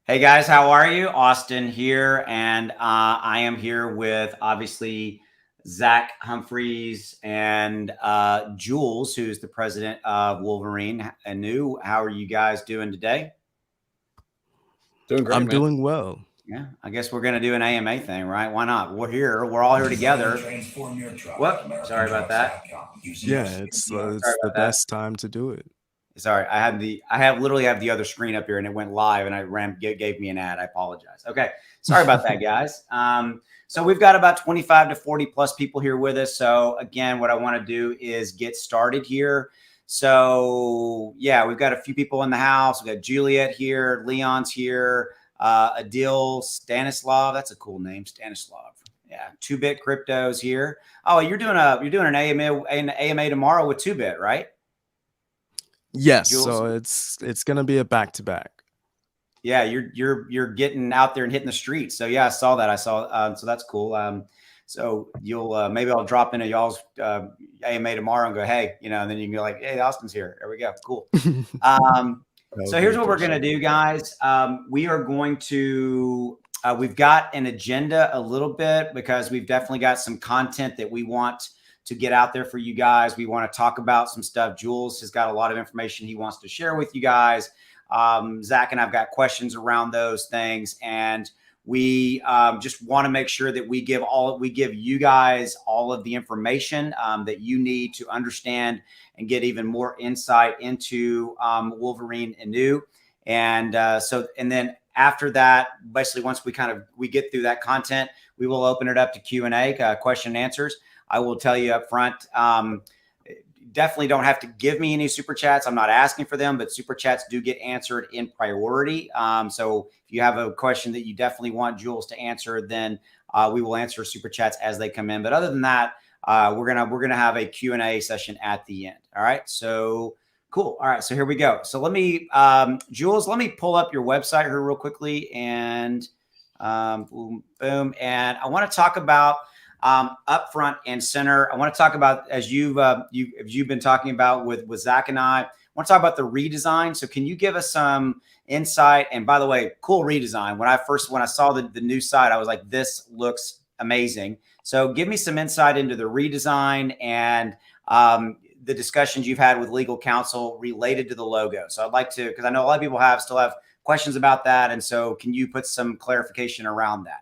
Hey guys, how are you? Austin here, and I am here with obviously Zach Humphreys and Jules, who's the president of Wolverinu. How are you guys doing today? Doing great, I'm man. doing well. Yeah, I guess we're gonna do an AMA thing, right? Why not? We're here. We're all here together. What? Sorry about that. Yeah, Sorry it's the about that. best time to do it. Sorry, I literally have the other screen up here and it went live and gave me an ad. I apologize. Okay. Sorry about that, guys. So we've got about 25 to 40 plus people here with us. So again, what I want to do is get started here. So yeah, we've got a few people in the house. We've got Juliet here, Leon's here, Adil Stanislav. That's a cool name, Stanislav. Yeah, 2-bit cryptos here. Oh, you're doing an AMA tomorrow with 2-bit, right? Yes, Jules? so it's gonna be a back to back. Yeah, you're getting out there and hitting the streets. So yeah, I saw that. I saw so that's cool. So you'll maybe I'll drop into y'all's AMA tomorrow and go, hey, and then you can go like, hey, Austin's here. There we go. Cool. That So would be here's what we're gonna appreciated. do, guys. We are going to we've got an agenda a little bit because we've definitely got some content that we want to get out there for you guys. We want to talk about some stuff. Jules has got a lot of information he wants to share with you guys. Zach and I've got questions around those things, and we just want to make sure that we give you guys all of the information that you need to understand and get even more insight into Wolverinu. And and then after that, basically once we get through that content, we will open it up to Q&A, question and answers. I will tell you up front, definitely don't have to give me any super chats. I'm not asking for them, but super chats do get answered in priority. So if you have a question that you definitely want Jules to answer, then we will answer super chats as they come in. But other than that, we're gonna have a Q&A session at the end. All right. So cool. All right. So here we go. So let me, Jules, let me pull up your website here real quickly, and boom, boom. And I want to talk about up front and center. I want to talk about, as you've been talking about with Zach and I want to talk about the redesign. So can you give us some insight? And by the way, cool redesign. When I saw the new site, I was like, this looks amazing. So give me some insight into the redesign and the discussions you've had with legal counsel related to the logo. So I'd like to, because I know a lot of people still have questions about that. And so can you put some clarification around that?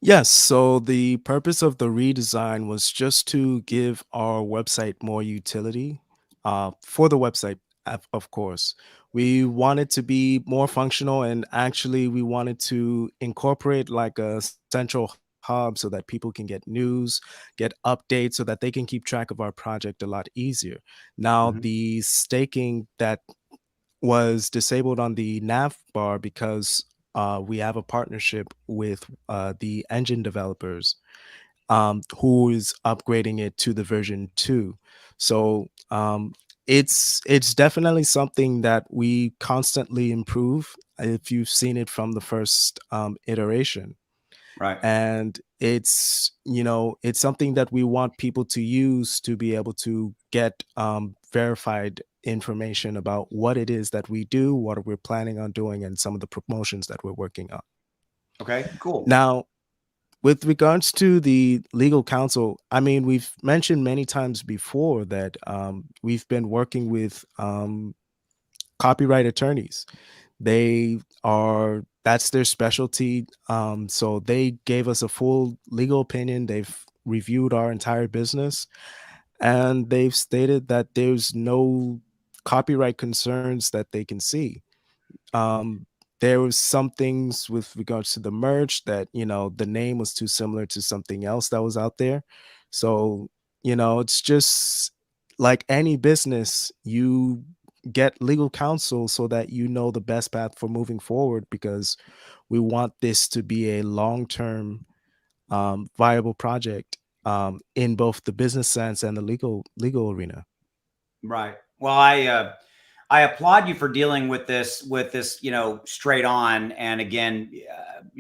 Yes, so the purpose of the redesign was just to give our website more utility. For the website, of course, we wanted to be more functional, and actually, we wanted to incorporate like a central hub so that people can get news, get updates, so that they can keep track of our project a lot easier. Now, Mhm. the staking that was disabled on the nav bar because we have a partnership with the engine developers who is upgrading it to the version 2. So it's definitely something that we constantly improve if you've seen it from the first iteration. Right. And it's something that we want people to use to be able to get verified information about what it is that we do, what we're planning on doing, and some of the promotions that we're working on. Okay, cool. Now, with regards to the legal counsel, I mean, we've mentioned many times before that we've been working with copyright attorneys. That's their specialty. So they gave us a full legal opinion. They've reviewed our entire business, and they've stated that there's no copyright concerns that they can see. Um, there was some things with regards to the merch that, the name was too similar to something else that was out there. So, it's just like any business, you get legal counsel so that you know the best path for moving forward, because we want this to be a long-term viable project in both the business sense and the legal arena. Right. Well, I applaud you for dealing with this, straight on, and again,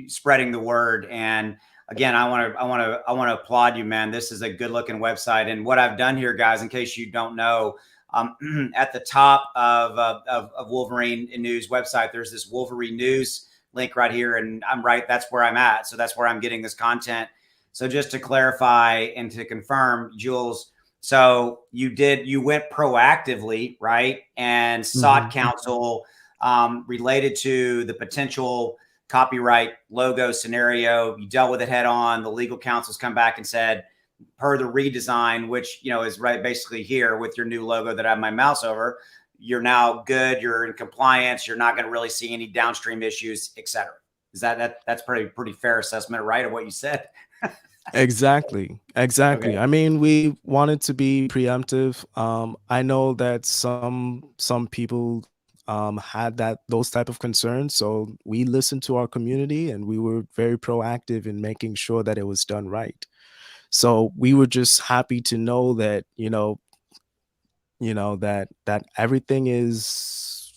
spreading the word. And again, I want to applaud you, man. This is a good looking website. And what I've done here, guys, in case you don't know, At the top of Wolverine News website, there's this Wolverine News link right here, and I'm right. That's where I'm at. So that's where I'm getting this content. So just to clarify and to confirm, Jules, so you went proactively, right, and sought counsel related to the potential copyright logo scenario. You dealt with it head on. The legal counsel's come back and said, per the redesign, which is right basically here with your new logo that I have my mouse over, you're now good. You're in compliance. You're not going to really see any downstream issues, et cetera. Is that's pretty fair assessment, right, of what you said? Exactly. Okay. I mean, we wanted to be preemptive. I know that some people had those type of concerns, so we listened to our community and we were very proactive in making sure that it was done right. So we were just happy to know that that everything is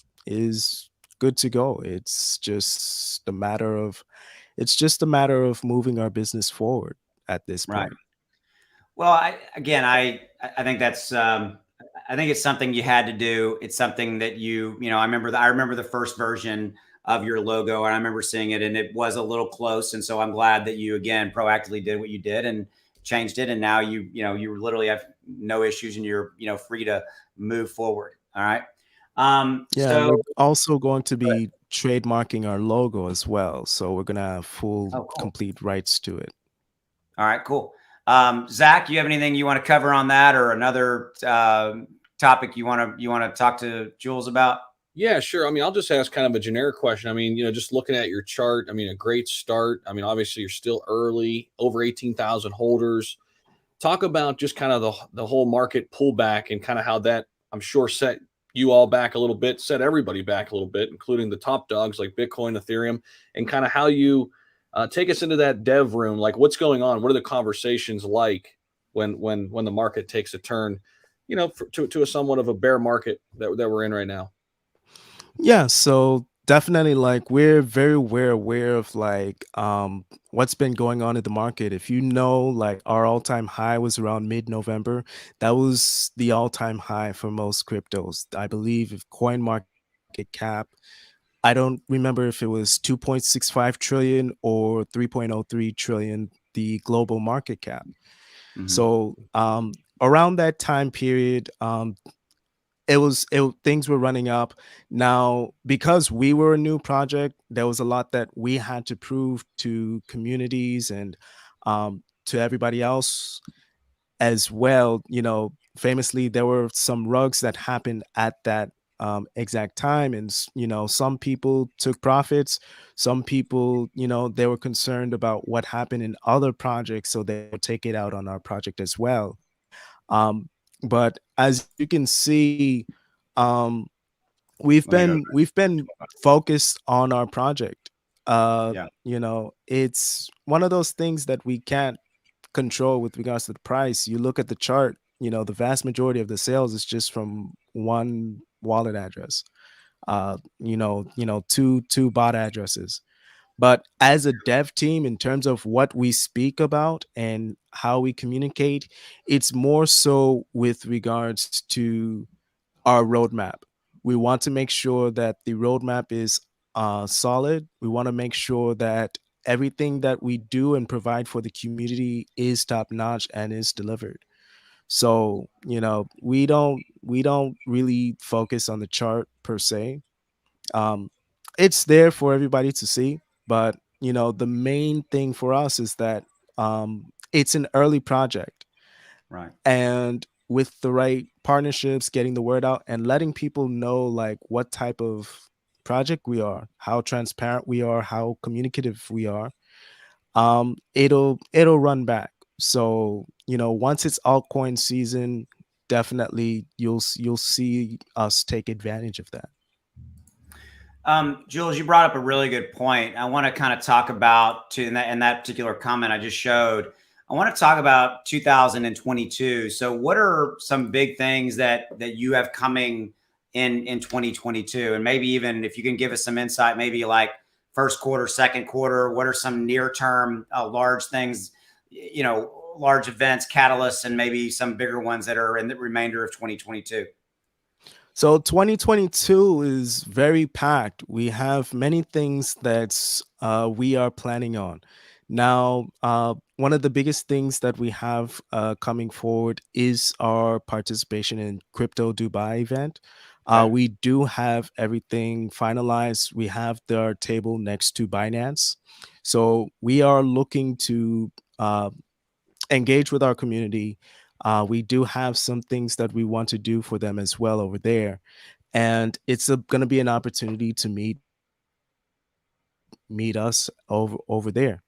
good to go. It's just a matter of moving our business forward at this Right. point. Well, I think that's I think it's something you had to do. It's something that I remember the first version of your logo, and I remember seeing it, and it was a little close. And so I'm glad that you again proactively did what you did and changed it, and now you literally have no issues, and you're free to move forward. All right. Yeah, and we're So also going to be trademarking our logo as well. So we're gonna have full, oh, cool. complete rights to it. All right, cool. Zach, you have anything you want to cover on that, or another topic you want to talk to Jules about? Yeah, sure. I mean, I'll just ask kind of a generic question. I mean, just looking at your chart, I mean, a great start. I mean, obviously you're still early, over 18,000 holders. Talk about just kind of the whole market pullback and kind of how that, I'm sure, set you all back a little bit, set everybody back a little bit, including the top dogs like Bitcoin, Ethereum, and kind of how you take us into that dev room. Like, what's going on? What are the conversations like when the market takes a turn, to a somewhat of a bear market that we're in right now? Yeah, so definitely like we're very aware of like what's been going on in the market. If you know, like our all-time high was around mid-November. That was the all-time high for most cryptos. I believe if coin market cap, I don't remember if it was 2.65 trillion or 3.03 trillion, the global market cap. Mm-hmm. So around that time period, things were running up. Now, because we were a new project, there was a lot that we had to prove to communities and to everybody else as well. Famously, there were some rugs that happened at that exact time, and some people took profits. Some people, they were concerned about what happened in other projects, so they would take it out on our project as well. um, but as you can see, um, we've Let me go. been focused on our project. Yeah. It's one of those things that we can't control with regards to the price. You look at the chart, the vast majority of the sales is just from one wallet address. Two bot addresses. But as a dev team, in terms of what we speak about and how we communicate, it's more so with regards to our roadmap. We want to make sure that the roadmap is solid. We want to make sure that everything that we do and provide for the community is top notch and is delivered. So, we don't really focus on the chart per se. um, it's there for everybody to see, but the main thing for us is that it's an early project, Right. and with the right partnerships, getting the word out and letting people know like what type of project we are, how transparent we are, how communicative we are, it'll run back. So once it's altcoin season, definitely you'll see us take advantage of that. Jules, you brought up a really good point. I want to kind of talk about in that particular comment I just showed. I want to talk about 2022. So, what are some big things that you have coming in 2022, and maybe even if you can give us some insight, maybe like first quarter, second quarter. What are some near term large things? Large events, catalysts, and maybe some bigger ones that are in the remainder of 2022. So 2022 is very packed. We have many things that we are planning on. Now, one of the biggest things that we have coming forward is our participation in Crypto Dubai event. Okay. We do have everything finalized. We have our table next to Binance. So we are looking to uh, engage with our community. We do have some things that we want to do for them as well over there, and it's going to be an opportunity to meet us over there.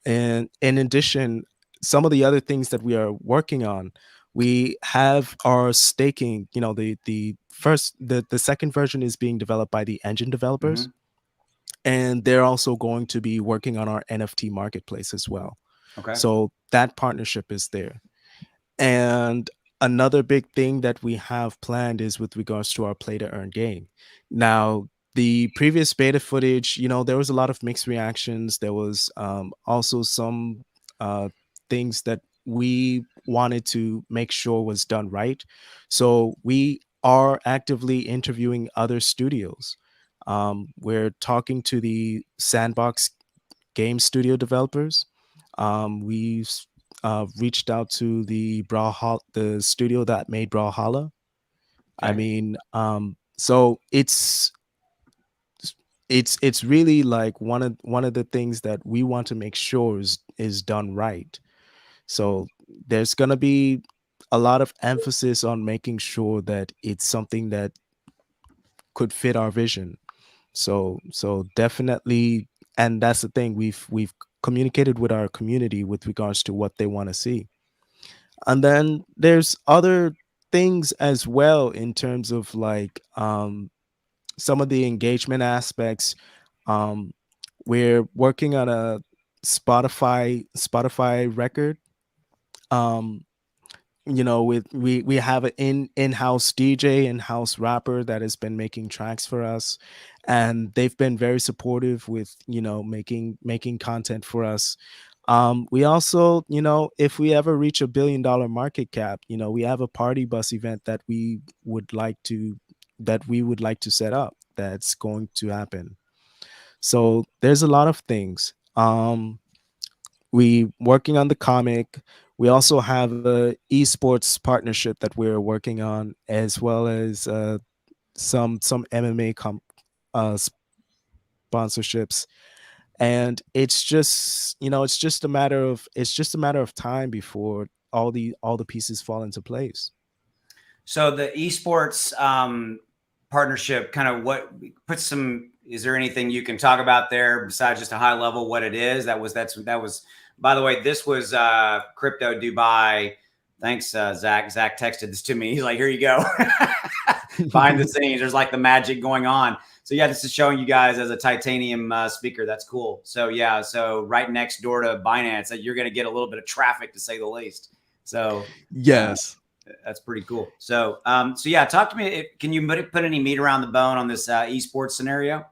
And in addition, some of the other things that we are working on, we have our staking. You know, the second version is being developed by the engine developers, Hmm. and they're also going to be working on our NFT marketplace as well. Okay. So that partnership is there. And another big thing that we have planned is with regards to our play to earn game. Now, the previous beta footage, there was a lot of mixed reactions. There was also some uh, things that we wanted to make sure was done right. So we are actively interviewing other studios. We're talking to the Sandbox game studio developers. We've reached out to the studio that made Brawlhalla. I Okay. mean, so it's really like one of the things that we want to make sure is done right. So there's gonna be a lot of emphasis on making sure that it's something that could fit our vision. So definitely, and that's the thing, we've communicated with our community with regards to what they want to see. And then there's other things as well in terms of like some of the engagement aspects. Um we're working on a Spotify record. Um with we have an in-house DJ, in-house rapper that has been making tracks for us, and they've been very supportive with making content for us. We also, if we ever reach $1 billion market cap, we have a party bus event that we would like to set up, that's going to happen. So there's a lot of things. We working on the comic. We also have a esports partnership that we're working on, as well as some MMA sponsorships. And it's just a matter of time before all the pieces fall into place. So the esports partnership, kind of what put some. Is there anything you can talk about there besides just a high level what it is? That was. By the way, this was Crypto Dubai. Thanks, Zach. Zach texted this to me. He's like, "Here you go." Behind the scenes, there's like the magic going on. So yeah, this is showing you guys as a titanium speaker. That's cool. So yeah, so right next door to Binance, you're going to get a little bit of traffic, to say the least. So Yes. that's pretty cool. So, so yeah, talk to me. Can you put any meat around the bone on this esports scenario?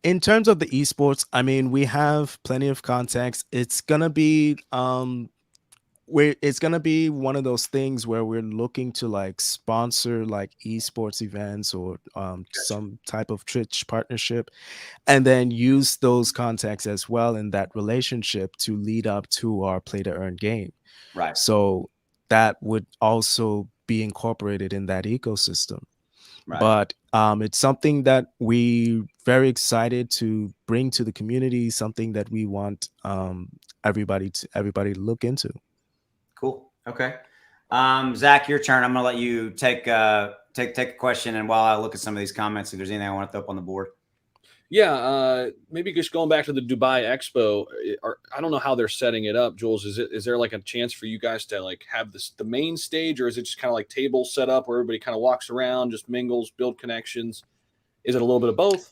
In terms of the esports, I mean, we have plenty of context. It's gonna be one of those things where we're looking to like sponsor like esports events or Gotcha. some type of Twitch partnership, and then use those contacts as well in that relationship to lead up to our play to earn game. Right. So that would also be incorporated in that ecosystem. Right. But it's something that we very excited to bring to the community, something that we want everybody to look into. Cool. Okay. Zach, your turn. I'm going to let you take a question, and while I look at some of these comments, if there's anything I want to throw up on the board. Yeah, maybe just going back to the Dubai Expo. I don't know how they're setting it up, Jules. Is there like a chance for you guys to like have the main stage, or is it just kind of like tables set up where everybody kind of walks around, just mingles, build connections? Is it a little bit of both?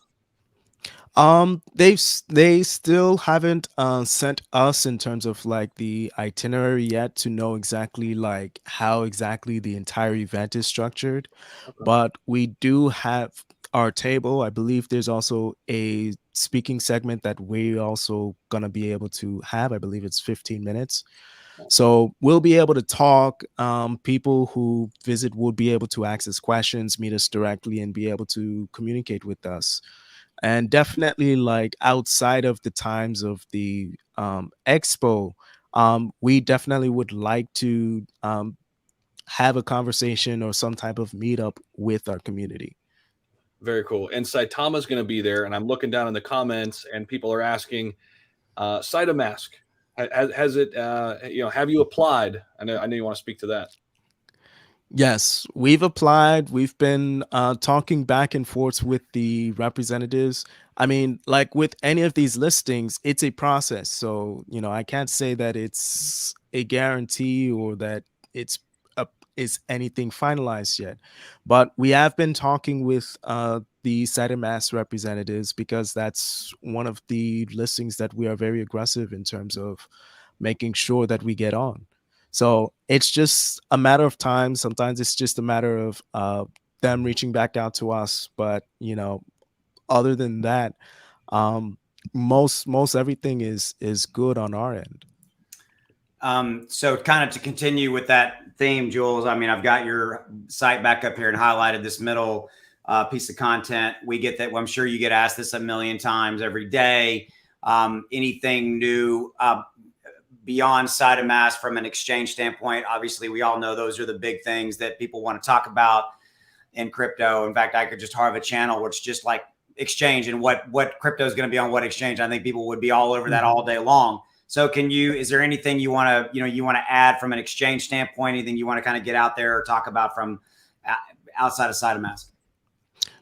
They still haven't sent us in terms of like the itinerary yet to know exactly like how exactly the entire event is structured, Okay. but we do have our table. I believe there's also a speaking segment that we also gonna be able to have. I believe it's 15 minutes. So we'll be able to talk. People who visit will be able to access questions, meet us directly, and be able to communicate with us. And definitely, like outside of the times of the expo, we definitely would like to have a conversation or some type of meetup with our community. Very cool. And Saitama's going to be there, and I'm looking down in the comments, and people are asking, Saitamask, has it? Have you applied? I know you want to speak to that. Yes, we've applied. We've been talking back and forth with the representatives. I mean, like with any of these listings, it's a process. So, I can't say that it's a guarantee or that it's a, is anything finalized yet. But we have been talking with the Mass representatives because that's one of the listings that we are very aggressive in terms of making sure that we get on. So it's just a matter of time. Sometimes it's just a matter of them reaching back out to us. But other than that, um, most everything is good on our end. So kind of to continue with that theme, Jules, I mean, I've got your site back up here and highlighted this middle piece of content. We get that. Well, I'm sure you get asked this a million times every day. Anything new beyond side of mass from an exchange standpoint? Obviously, we all know those are the big things that people want to talk about in crypto. In fact, I could just have a channel where it's just like exchange and what crypto is going to be on what exchange. I think people would be all over that all day long. So is there anything you want to add from an exchange standpoint? Anything you want to kind of get out there or talk about from outside of side of mass?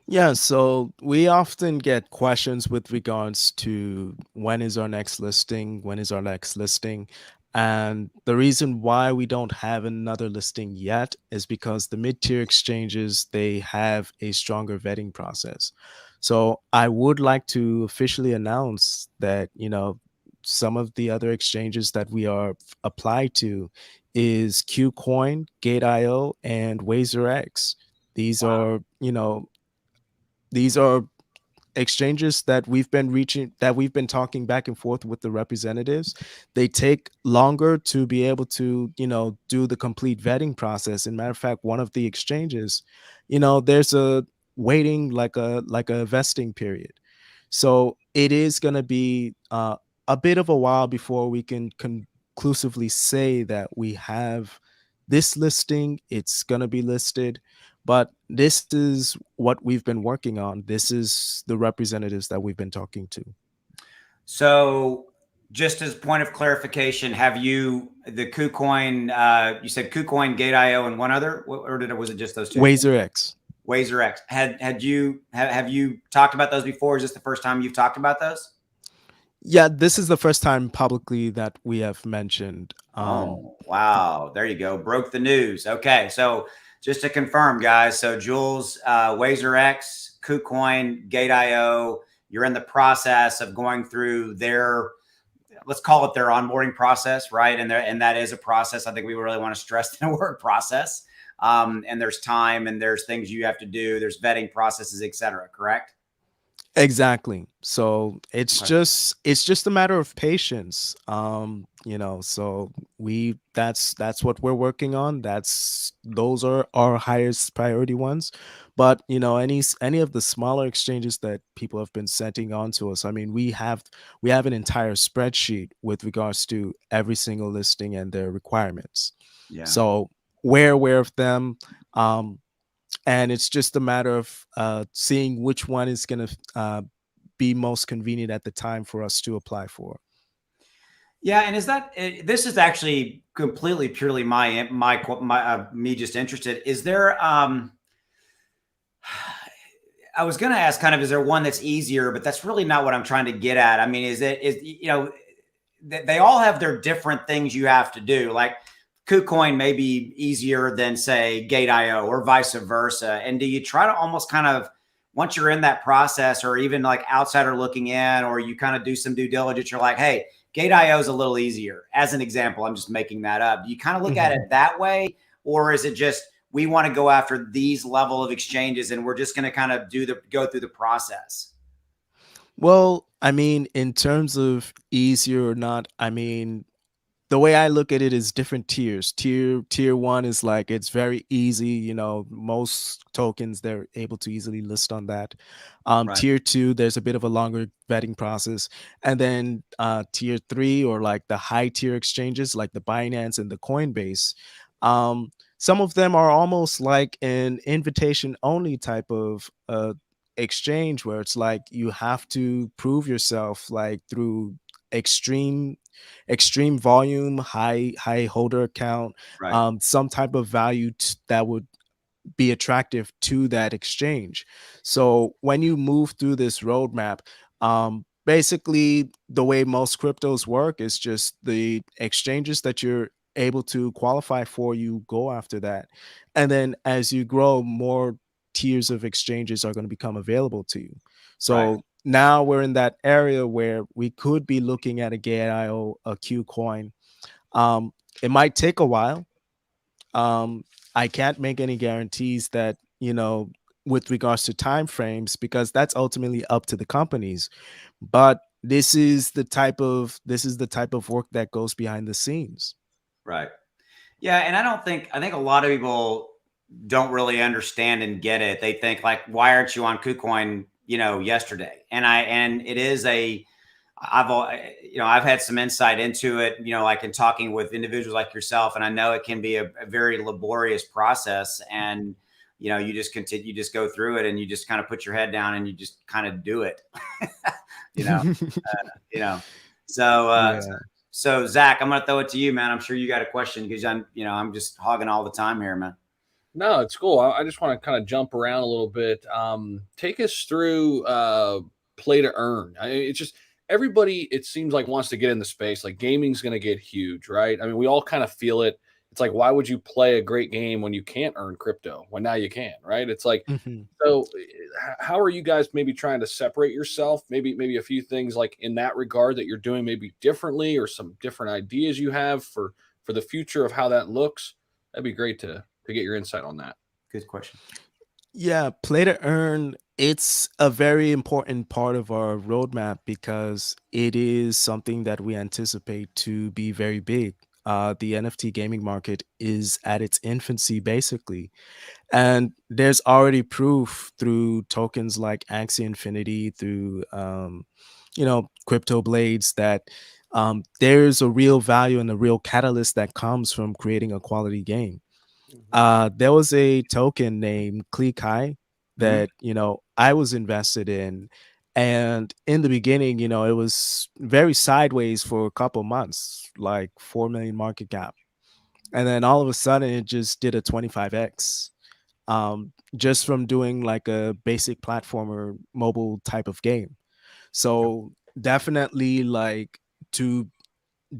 Yeah, so we often get questions with regards to when is our next listing, when is our next listing. And the reason why we don't have another listing yet is because the mid-tier exchanges, they have a stronger vetting process. So I would like to officially announce that, some of the other exchanges that we are applied to is Qcoin, Gate.io, and WazerX. These Wow. are, these are exchanges that we've been talking back and forth with the representatives. They take longer to be able to, do the complete vetting process. And matter of fact, one of the exchanges, there's a waiting like a vesting period. So it is going to be a bit of a while before we can conclusively say that we have this listing, it's going to be listed. But this is what we've been working on. This is the representatives that we've been talking to. So just as point of clarification, have you the KuCoin? You said KuCoin, Gate.io, and one other, or was it just those two? WazerX. WazerX. Have you talked about those before? Is this the first time you've talked about those? Yeah, this is the first time publicly that we have mentioned. Oh, wow. There you go. Broke the news. Okay. So just to confirm, guys. So Jules, WazerX, KuCoin, Gate.io, you're in the process of going through let's call it their onboarding process, right? And that is a process. I think we really want to stress the word process. And there's time and there's things you have to do. There's vetting processes, et cetera. Correct? Exactly. So it's Okay. just a matter of patience. So that's what we're working on. Those are our highest priority ones. But any of the smaller exchanges that people have been sending on to us, I mean, we have an entire spreadsheet with regards to every single listing and their requirements. Yeah. So we're aware of them. And it's just a matter of seeing which one is going to be most convenient at the time for us to apply for. Yeah, and this is actually completely purely me just interested. Is there I was going to ask kind of, is there one that's easier, but that's really not what I'm trying to get at. I mean, they all have their different things you have to do. Like KuCoin may be easier than say Gate.io or vice versa. And do you try to almost kind of, once you're in that process or even like outsider looking in, or you kind of do some due diligence, you're like, hey, Gate.io is a little easier. As an example, I'm just making that up. Do you kind of look at it that way? Or is it just, we want to go after these level of exchanges and we're just going to kind of go through the process? Well, I mean, in terms of easier or not, I mean, the way I look at it is different tiers. Tier one is like it's very easy. Most tokens they're able to easily list on that. Right. Tier two, there's a bit of a longer vetting process, and then tier three or like the high tier exchanges like the Binance and the Coinbase. Some of them are almost like an invitation only type of exchange where it's like you have to prove yourself like through extreme extreme volume, high holder count, Right. some type of value that would be attractive to that exchange. So when you move through this roadmap, basically the way most cryptos work is just the exchanges that you're able to qualify for, you go after that. And then as you grow, more tiers of exchanges are going to become available to you. Right. So now we're in that area where we could be looking at a GateIO, a Q coin. Um, it might take a while. I can't make any guarantees that, with regards to time frames, because that's ultimately up to the companies. But this is the type of work that goes behind the scenes. Right. Yeah, and I think a lot of people don't really understand and get it. They think like, why aren't you on KuCoin, yesterday? And it is I've had some insight into it, like in talking with individuals like yourself, and I know it can be a very laborious process. And you just continue, you just go through it, and you just kind of put your head down, and you just kind of do it. you know, you know. So, Yeah. so Zach, I'm gonna throw it to you, man. I'm sure you got a question because I'm just hogging all the time here, man. No, it's cool. I just want to kind of jump around a little bit. Take us through play to earn. It's just everybody, it seems like, wants to get in the space. Like gaming's going to get huge, right? I mean, we all kind of feel it. It's like, why would you play a great game when you can't earn crypto? When now you can, right? It's like, Mhm. so how are you guys maybe trying to separate yourself? Maybe a few things like in that regard that you're doing maybe differently, or some different ideas you have for the future of how that looks. That'd be great to get your insight on that. Good question. Yeah, play to earn, it's a very important part of our roadmap because it is something that we anticipate to be very big. The NFT gaming market is at its infancy, basically. And there's already proof through tokens like Axie Infinity, through, Crypto Blades, that there's a real value and a real catalyst that comes from creating a quality game. Mhm. There was a token named Kleekai Hmm. that, I was invested in. And in the beginning, it was very sideways for a couple months, like 4 million market cap. And then all of a sudden it just did a 25x, just from doing like a basic platformer mobile type of game. So definitely like to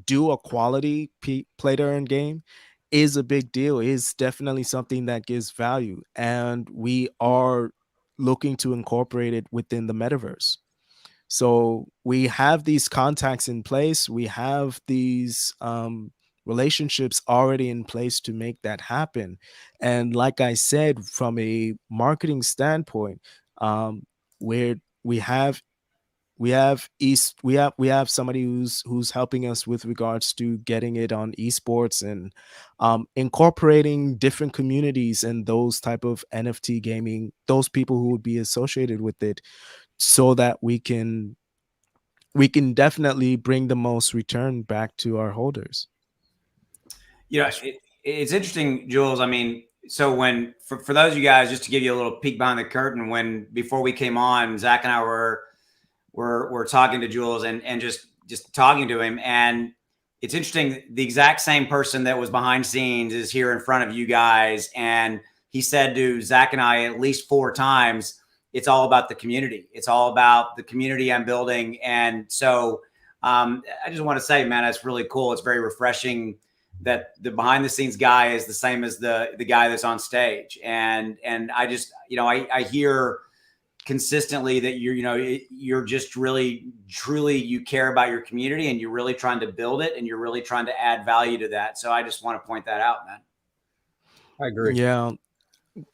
do a quality play to earn game is a big deal, is definitely something that gives value, and we are looking to incorporate it within the metaverse. So we have these contacts in place, we have these relationships already in place to make that happen. And like I said, from a marketing standpoint, where we have somebody who's helping us with regards to getting it on esports, and incorporating different communities and those type of NFT gaming, those people who would be associated with it, so that we can definitely bring the most return back to our holders. That's It's interesting, Jules. I mean, so for those of you guys, just to give you a little peek behind the curtain, when before we came on, Zach and I were talking to Jules, and just talking to him, and it's interesting. The exact same person that was behind scenes is here in front of you guys, and he said to Zach and I at least 4 times, "It's all about the community. It's all about the community I'm building." And so, I just want to say, man, that's really cool. It's very refreshing that the behind the scenes guy is the same as the guy that's on stage, and I just I hear consistently that you're just really truly, you care about your community, and you're really trying to build it, and you're really trying to add value to that. So I just want to point that out, man. I agree. Yeah,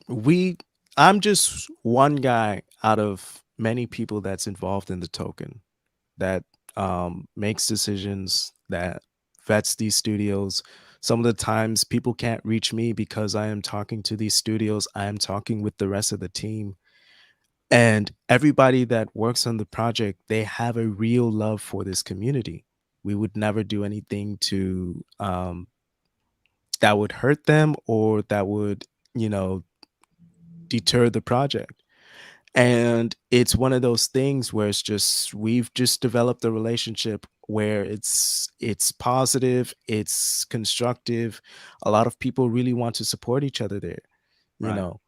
we I'm just one guy out of many people that's involved in the token, that makes decisions, that vets these studios. Some of the times people can't reach me because I am talking to these studios. I am talking with the rest of the team. And everybody that works on the project, they have a real love for this community. We would never do anything to that would hurt them or that would, you know, deter the project. And it's one of those things where it's just we've just developed a relationship where it's positive, it's constructive. A lot of people really want to support each other there, you Right. know.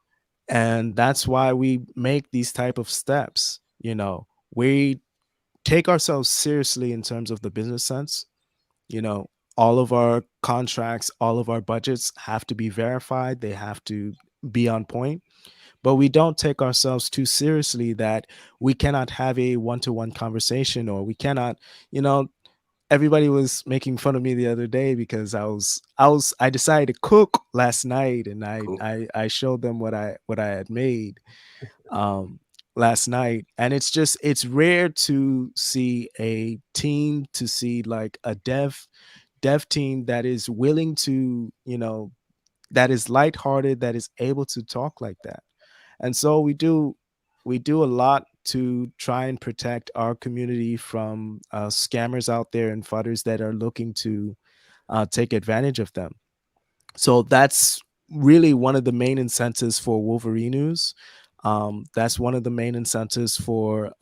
And that's why we make these type of steps, you know. We take ourselves seriously in terms of the business sense, you know. All of our contracts, all of our budgets have to be verified, they have to be on point, but we don't take ourselves too seriously that we cannot have a one-to-one conversation, or we cannot, you know. Everybody was making fun of me the other day because I decided to cook last night, and Cool. I showed them what I had made um last night. And it's rare to see a team, to see like a dev team that is willing to, you know, that is lighthearted, that is able to talk like that. And so we do a lot to try and protect our community from scammers out there and fudders that are looking to take advantage of them. So that's really one of the main incentives for Wolverinu's. That's one of the main incentives for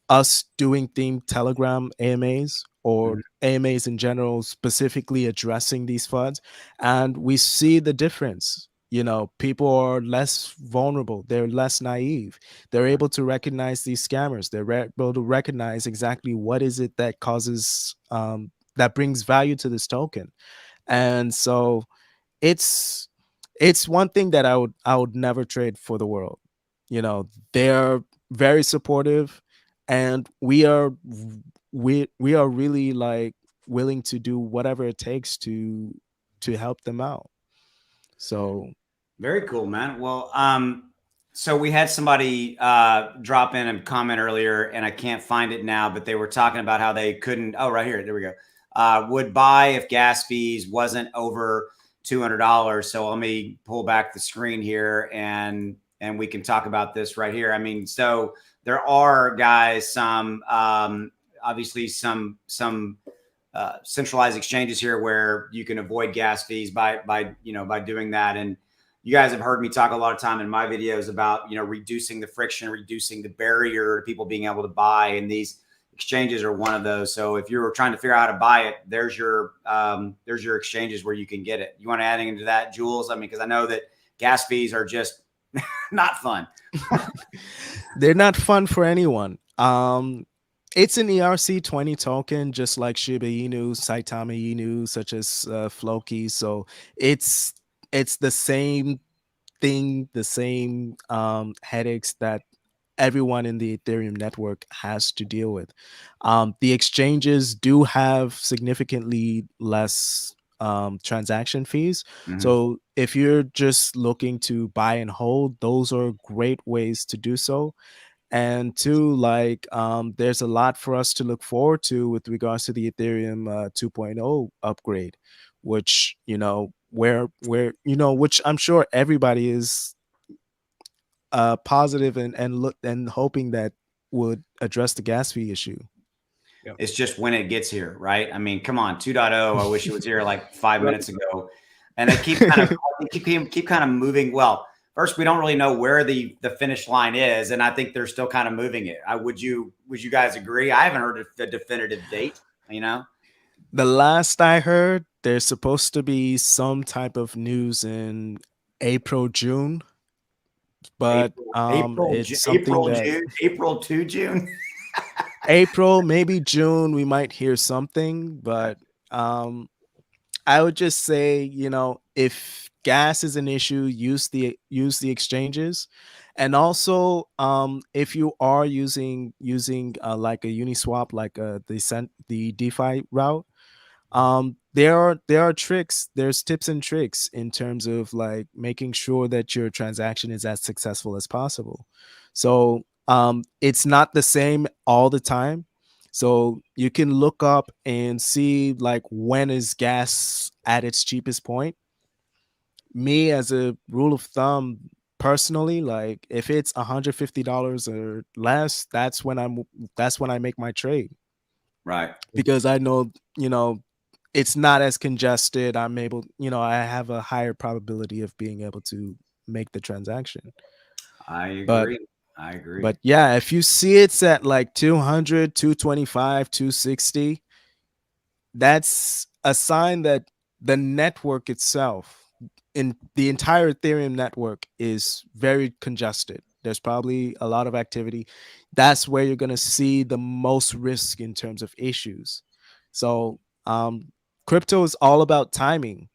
us doing themed Telegram AMAs, or Mhm. AMAs in general, specifically addressing these floods. And we see the difference. You know, people are less vulnerable. They're less naive. They're able to recognize these scammers. Able to recognize exactly what is it that causes, that brings value to this token. And so it's it's one thing that I would never trade for the world. You know, they're very supportive, and we are really like willing to do whatever it takes to help them out. So Very cool, man. Well, so we had somebody drop in a comment earlier, and I can't find it now, but they were talking about how they couldn't. Oh, right here, there we go. Would buy if gas fees wasn't over $200. So let me pull back the screen here, and we can talk about this right here. I mean, so there are guys, some obviously some centralized exchanges here where you can avoid gas fees by doing that. And you guys have heard me talk a lot of time in my videos about, reducing the friction, reducing the barrier to people being able to buy, and these exchanges are one of those. So if you're trying to figure out how to buy it, there's your exchanges where you can get it. You want to add into that, Jules? I mean, because I know that gas fees are just not fun. they're not fun for anyone. It's an ERC20 token, just like Shiba Inu, Saitama Inu, such as Floki. So it's it's the same thing, the same headaches that everyone in the Ethereum network has to deal with. The exchanges do have significantly less transaction fees. Mhm. So if you're just looking to buy and hold, those are great ways to do so. And two, like there's a lot for us to look forward to with regards to the Ethereum 2.0 upgrade, which, which I'm sure everybody is positive and look and hoping that would address the gas fee issue. It's just when it gets here, right? I mean, come on, 2.0. I wish it was here like 5 minutes ago. And they keep kind of keep kind of moving. Well, first, we don't really know where the finish line is, and I think they're still kind of moving it. Would you guys agree? I haven't heard the definitive date. The last I heard, there's supposed to be some type of news in April, June, but it's something that April to June. April, maybe June, we might hear something, but I would just say, if gas is an issue, use the exchanges. And also, if you are using like a Uniswap, like the DeFi route, there are tricks, there's tips and tricks in terms of like making sure that your transaction is as successful as possible. So it's not the same all the time. So you can look up and see like when is gas at its cheapest point. Me, as a rule of thumb, personally, like if it's $150 or less, that's when I make my trade, Right. because I know, it's not as congested. I'm able, I have a higher probability of being able to make the transaction. I But agree. I agree. but yeah, if you see it's at like 200, 225, 260, that's a sign that the network itself, in the entire Ethereum network, is very congested. There's probably a lot of activity. That's where you're going to see the most risk in terms of issues. So, crypto is all about timing.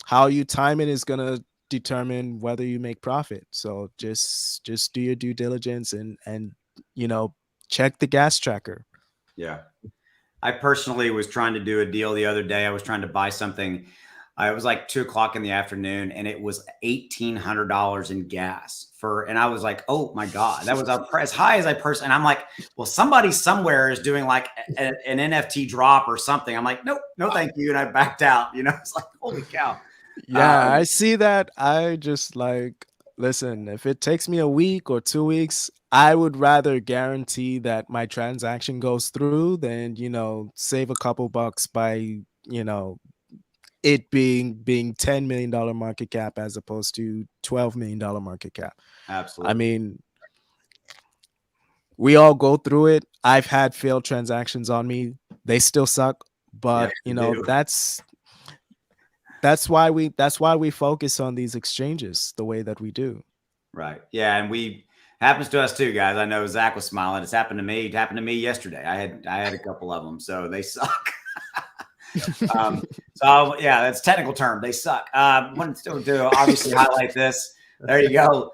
How you time it is going to determine whether you make profit. So just do your due diligence and you know check the gas tracker. Yeah. I personally was trying to do a deal the other day. I was trying to buy something. It was like 2 o'clock in the afternoon, and it was $1,800 in gas and I was like, oh my God, that was as high as I personally. And I'm like, well, somebody somewhere is doing like an NFT drop or something. I'm like, nope, no, thank you. And I backed out, it's like, holy cow. Yeah, I see that. I just like, listen, if it takes me a week or 2 weeks, I would rather guarantee that my transaction goes through than, save a couple bucks by, you know, it being $10 million market cap as opposed to $12 million market cap. I Absolutely. mean, we all go through it. I've had failed transactions on me. They still suck, Yes, but you do. that's why we focus on these exchanges the way that we do. Right. Yeah. And happens to us too, guys. I know Zach was smiling. It's happened to me. It happened to me yesterday. I had a couple of them. So they suck. So yeah, that's a technical term. They suck. Want to obviously highlight this. There you go.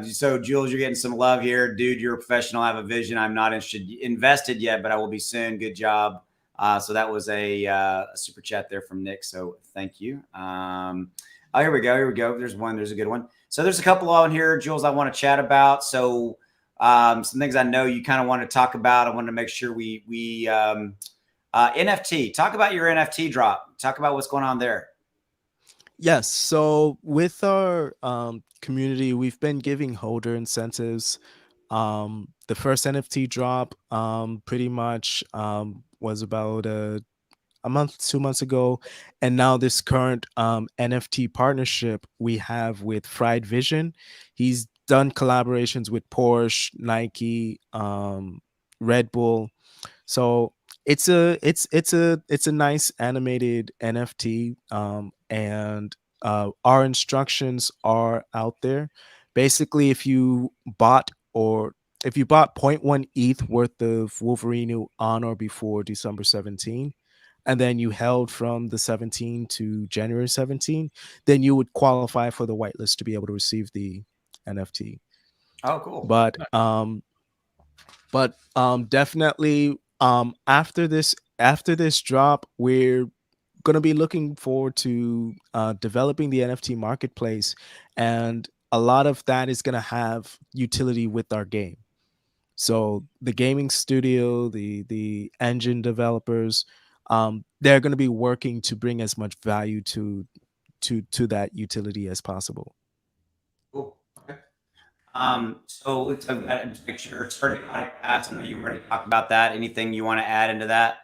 So Jules, you're getting some love here, dude. You're a professional. I have a vision. I'm not invested yet, but I will be soon. Good job. So that was a super chat there from Nick. So thank you. Oh, here we go. Here we go. There's one. There's a good one. So there's a couple on here, Jules, I want to chat about. So some things I know you kind of want to talk about. I want to make sure we NFT. Talk about your NFT drop. Talk about what's going on there. Yes. So with our community, we've been giving holder incentives. The first NFT drop pretty much was about a month, 2 months ago. And now this current NFT partnership we have with Fried Vision. He's done collaborations with Porsche, Nike, Red Bull. So it's a nice animated NFT, and our instructions are out there. Basically, if you bought zero point 0.1 ETH worth of Wolverinu on or before December 17, and then you held from the 17 to January 17, then you would qualify for the whitelist to be able to receive the NFT. Oh, cool. But definitely, after this drop, we're going to be looking forward to developing the NFT marketplace, and a lot of that is going to have utility with our game. So the gaming studio, the engine developers, they're going to be working to bring as much value to that utility as possible. Cool. Okay. So just make sure starting I know you already talked about that. Anything you want to add into that?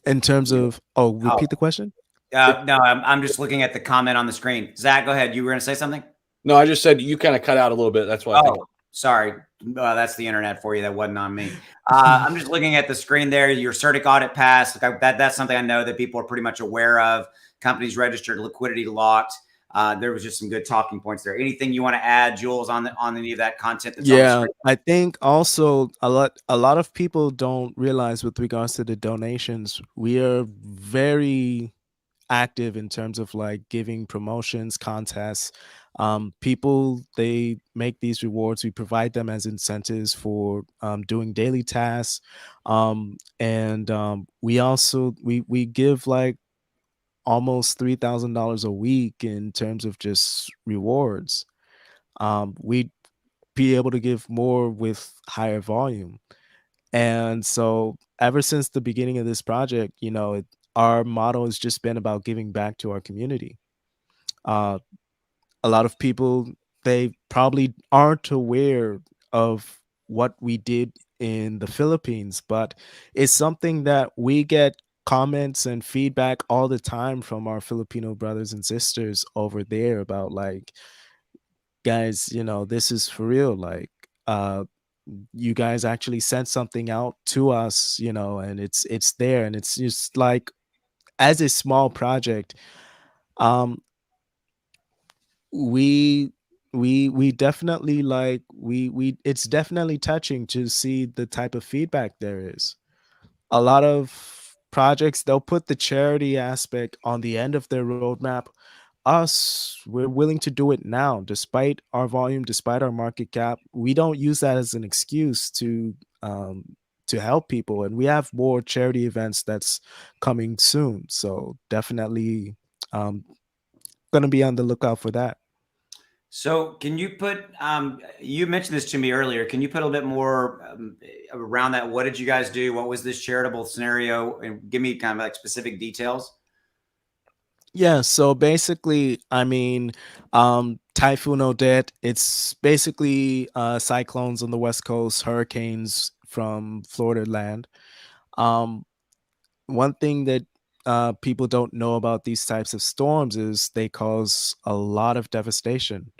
In terms of, Oh, repeat the question. no, I'm just looking at the comment on the screen. Zach, go ahead. You were going to say something? No, I just said you kind of cut out a little bit. That's why I think. Oh, sorry. That's the internet for you. That wasn't on me. I'm just looking at the screen there. Your CERTIC audit passed. That's something I know that people are pretty much aware of. Companies registered, liquidity locked. There was just some good talking points there. Anything you want to add, Jules, on any of that content that's on the Yeah, screen? I think also a lot of people don't realize, with regards to the donations, we are very active in terms of like giving promotions, contests. People, they make these rewards. We provide them as incentives for doing daily tasks, and we also we give like almost $3,000 a week in terms of just rewards. We be able to give more with higher volume. And so ever since the beginning of this project, our motto has just been about giving back to our community. Uh, a lot of people, they probably aren't aware of what we did in the Philippines, but it's something that we get comments and feedback all the time from our Filipino brothers and sisters over there about, like, guys, this is for real. Like, uh you guys actually sent something out to us, and it's there, and it's just like, as a small project, um we we definitely, like, we it's definitely touching to see the type of feedback there is. A lot of projects, they'll put the charity aspect on the end of their roadmap. Us, we're willing to do it now, despite our volume, despite our market cap. We don't use that as an excuse to help people, and we have more charity events that's coming soon, so definitely um gonna be on the lookout for that. So can you put, you mentioned this to me earlier. Can you put a little bit more around that? What did you guys do? What was this charitable scenario? And give me kind of like specific details. Yeah, so basically, I mean, Typhoon Odette, it's basically cyclones on the West Coast, hurricanes from Florida land. Um, One thing that people don't know about these types of storms is they cause a lot of devastation,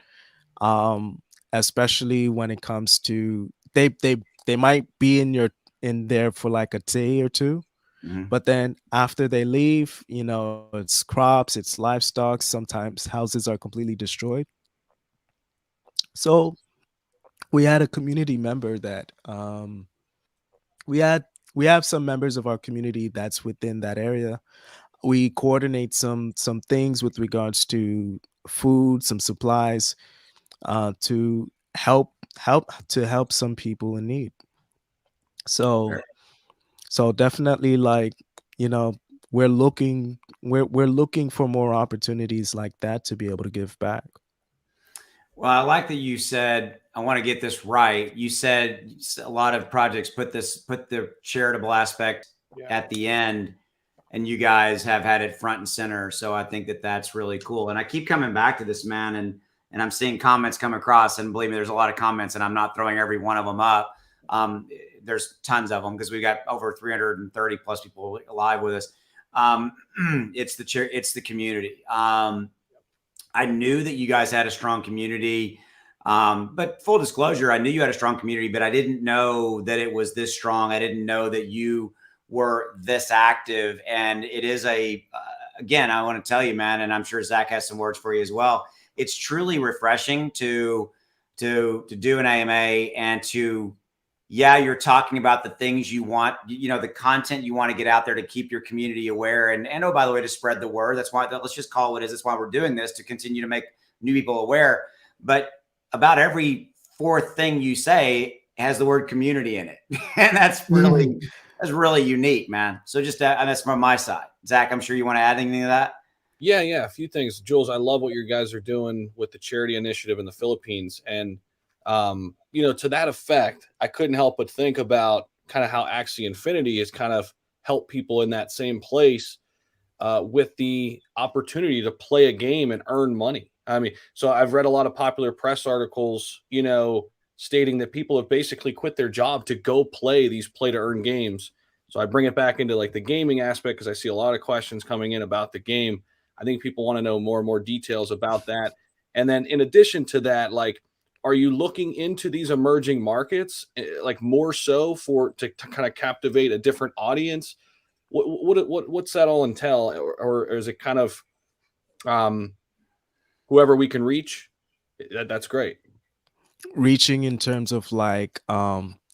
um, especially when it comes to, they might be in there for like a day or two, Mhm. but then after they leave, it's crops, it's livestock. Sometimes houses are completely destroyed. So we had a community member that we had we have some members of our community that's within that area. We coordinate some things with regards to food, some supplies, to help some people in need. So definitely, like, you know we're looking for more opportunities like that to be able to give back. Well, I like that you said, I want to get this right. You said a lot of projects put the charitable aspect at the end, and you guys have had it front and center. So I think that that's really cool. And I keep coming back to this, man, and I'm seeing comments come across, and believe me, there's a lot of comments, and I'm not throwing every one of them up. There's tons of them because we got over 330 plus people alive with us. Um, it's the community. I knew that you guys had a strong community. But full disclosure, I knew you had a strong community, but I didn't know that it was this strong. I didn't know that you were this active. And it is again, I want to tell you, man, and I'm sure Zach has some words for you as well. It's truly refreshing to do an AMA and to, yeah, you're talking about the things you want, the content you want to get out there to keep your community aware. And oh, by the way, to spread the word. That's why, let's just call it what it is. That's why we're doing this, to continue to make new people aware. But about every fourth thing you say has the word community in it. And that's really unique, man. So just that's from my side. Zach, I'm sure you want to add anything to that. Yeah, yeah, a few things. Jules, I love what you guys are doing with the charity initiative in the Philippines. And, to that effect, I couldn't help but think about kind of how Axie Infinity has kind of helped people in that same place with the opportunity to play a game and earn money. I mean, so I've read a lot of popular press articles, stating that people have basically quit their job to go play these play to earn games. So I bring it back into like the gaming aspect because I see a lot of questions coming in about the game. I think people want to know more and more details about that. And then in addition to that, like, are you looking into these emerging markets, like more so to kind of captivate a different audience? What's that all entail, or is it kind of um, whoever we can reach? That's great. Reaching in terms of, like,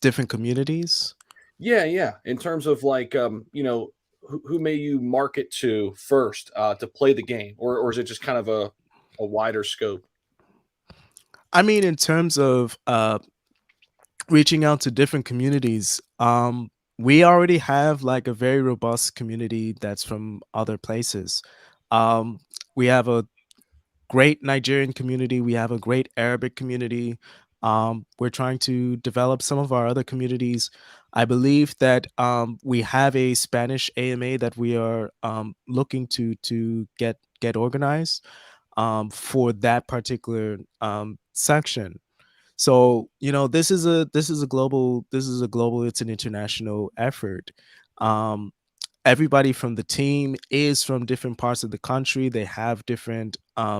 different communities. Yeah, yeah. In terms of like, who may you market to first to play the game, or is it just kind of a wider scope? I mean, in terms of reaching out to different communities, we already have like a very robust community that's from other places. Um, we have a great Nigerian community. We have a great Arabic community. We're trying to develop some of our other communities. I believe that we have a Spanish AMA that we are looking to get organized for that particular section. So it's an international effort. Um, Everybody from the team is from different parts of the country. They have different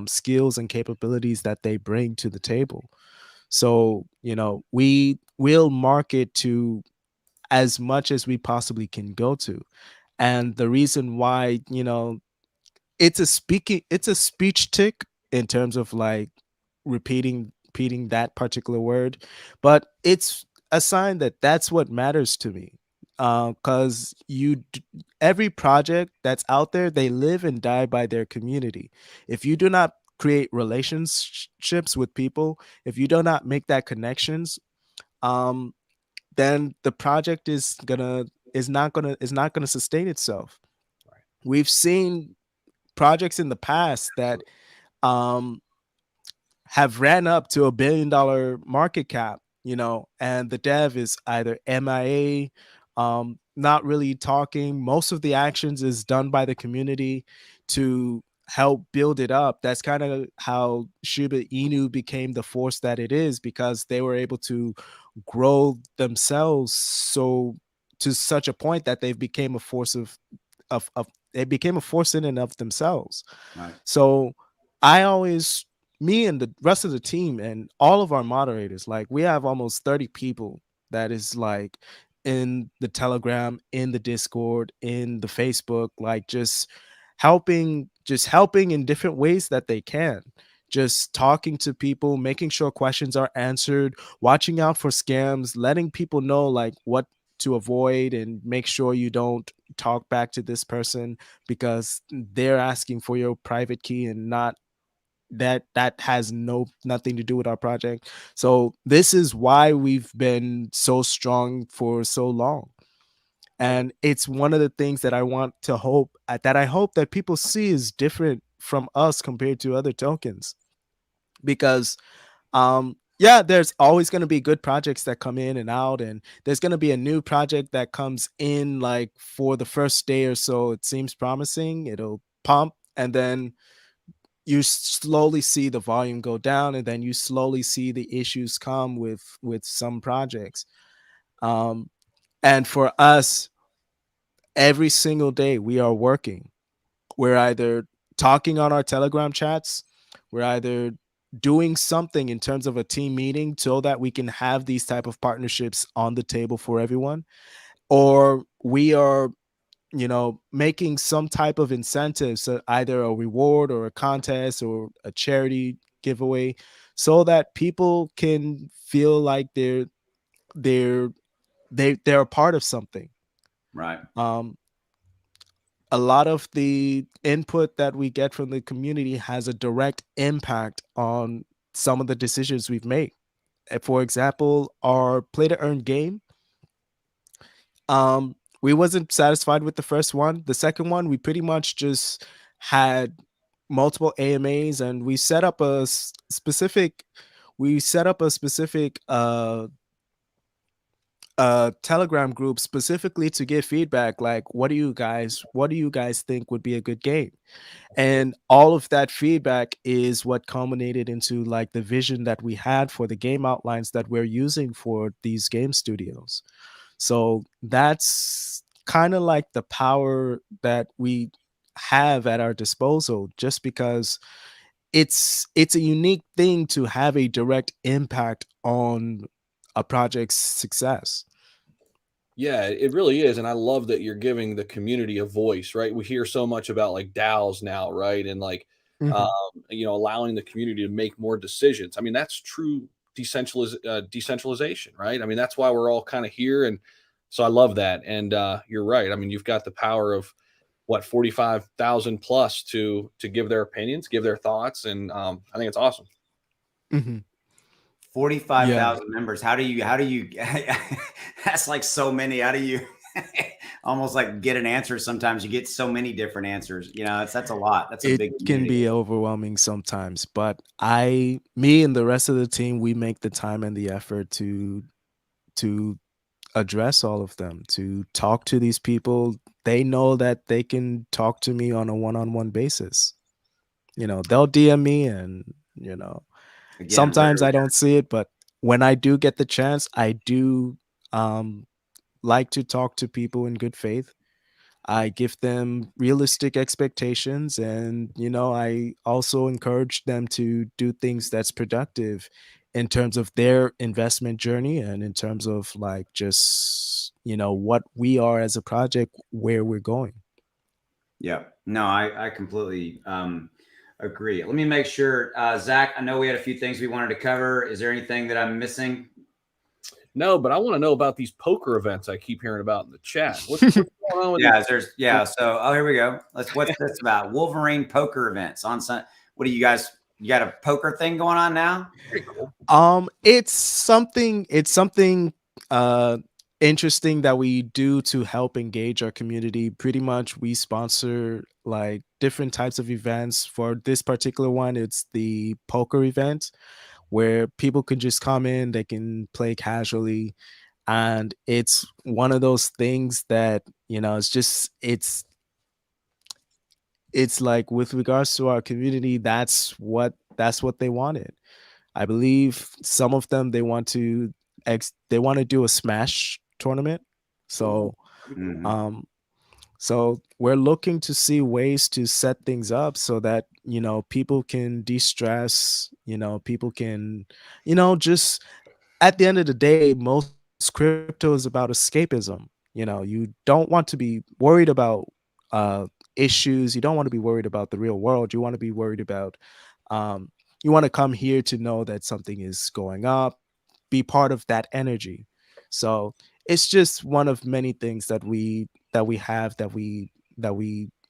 skills and capabilities that they bring to the table. So we will market to as much as we possibly can go to. And the reason why, it's a speech tick in terms of like repeating that particular word, but it's a sign that that's what matters to me. Because every project that's out there, they live and die by their community. If you do not create relationships with people, if you do not make that connections, um then the project is not gonna sustain itself. Right. We've seen projects in the past that um have ran up to $1 billion market cap, and the dev is either MIA, not really talking. Most of the actions is done by the community to help build it up. That's kind of how Shiba Inu became the force that it is, because they were able to grow themselves so to such a point that they became a force of they became a force in and of themselves. Right. So I always, me and the rest of the team and all of our moderators, like we have almost 30 people that is like in the Telegram, in the Discord, in the Facebook, like just helping in different ways that they can. Just talking to people, making sure questions are answered, watching out for scams, letting people know like what to avoid, and make sure you don't talk back to this person because they're asking for your private key and not that has nothing to do with our project. So this is why we've been so strong for so long. And it's one of the things that I hope that people see is different from us compared to other tokens. Because yeah, there's always going to be good projects that come in and out, and there's going to be a new project that comes in like for the first day or so. It seems promising, it'll pump, and then you slowly see the volume go down, and then you slowly see the issues come with some projects. um and for us, every single day we are working. We're either talking on our Telegram chats, we're either doing something in terms of a team meeting so that we can have these type of partnerships on the table for everyone, or we are making some type of incentive, so either a reward or a contest or a charity giveaway, so that people can feel like they're they're a part of something. Right. um a lot of the input that we get from the community has a direct impact on some of the decisions we've made. For example, our play to earn game, we wasn't satisfied with the first one. The second one, we pretty much just had multiple AMAs, and we set up a specific Telegram group specifically to give feedback, like what do you guys think would be a good game. And all of that feedback is what culminated into like the vision that we had for the game outlines that we're using for these game studios. So that's kind of like the power that we have at our disposal, just because it's a unique thing to have a direct impact on a project's success. Yeah, it really is, and I love that you're giving the community a voice, right? We hear so much about like DAOs now, right? And like, um, Mhm. allowing the community to make more decisions. I mean, that's true decentralization, right? I mean, that's why we're all kind of here, and so I love that. And you're right. I mean, you've got the power of what 45,000 plus to give their opinions, give their thoughts, and I think it's awesome. Mhm. Yeah. 45,000 members. How do you, that's like so many. How do you, almost like get an answer. Sometimes you get so many different answers. You know, that's a lot. That's a It big can community. be overwhelming sometimes, but me and the rest of the team, we make the time and the effort to address all of them, to talk to these people. They know that they can talk to me on a one-on-one basis. They'll DM me, and Again, sometimes rare. I don't see it, but when I do get the chance, I do um like to talk to people in good faith. I give them realistic expectations, and I also encourage them to do things that's productive in terms of their investment journey, and in terms of like just what we are as a project, where we're going. Yeah. No, I completely agree. Let me make sure, Zach. I know we had a few things we wanted to cover. Is there anything that I'm missing? No, but I want to know about these poker events I keep hearing about in the chat. What's going on with Yeah, these? so here we go. What's this about? Wolverine poker events on Sun. What do you guys? You got a poker thing going on now? Pretty cool. It's something uh interesting that we do to help engage our community. Pretty much we sponsor like different types of events. For this particular one, it's the poker event where people can just come in, they can play casually, and it's one of those things that, it's like, with regards to our community, that's what they wanted. I believe some of them, they want to do a Smash tournament. Ooh, So that'd be cool. Mhm. um so we're looking to see ways to set things up so that people can de-stress, people can, just at the end of the day, most crypto is about escapism. You don't want to be worried about uh issues. You don't want to be worried about the real world. You want to be worried about um you want to come here to know that something is going up, be part of that energy. So it's just one of many things that we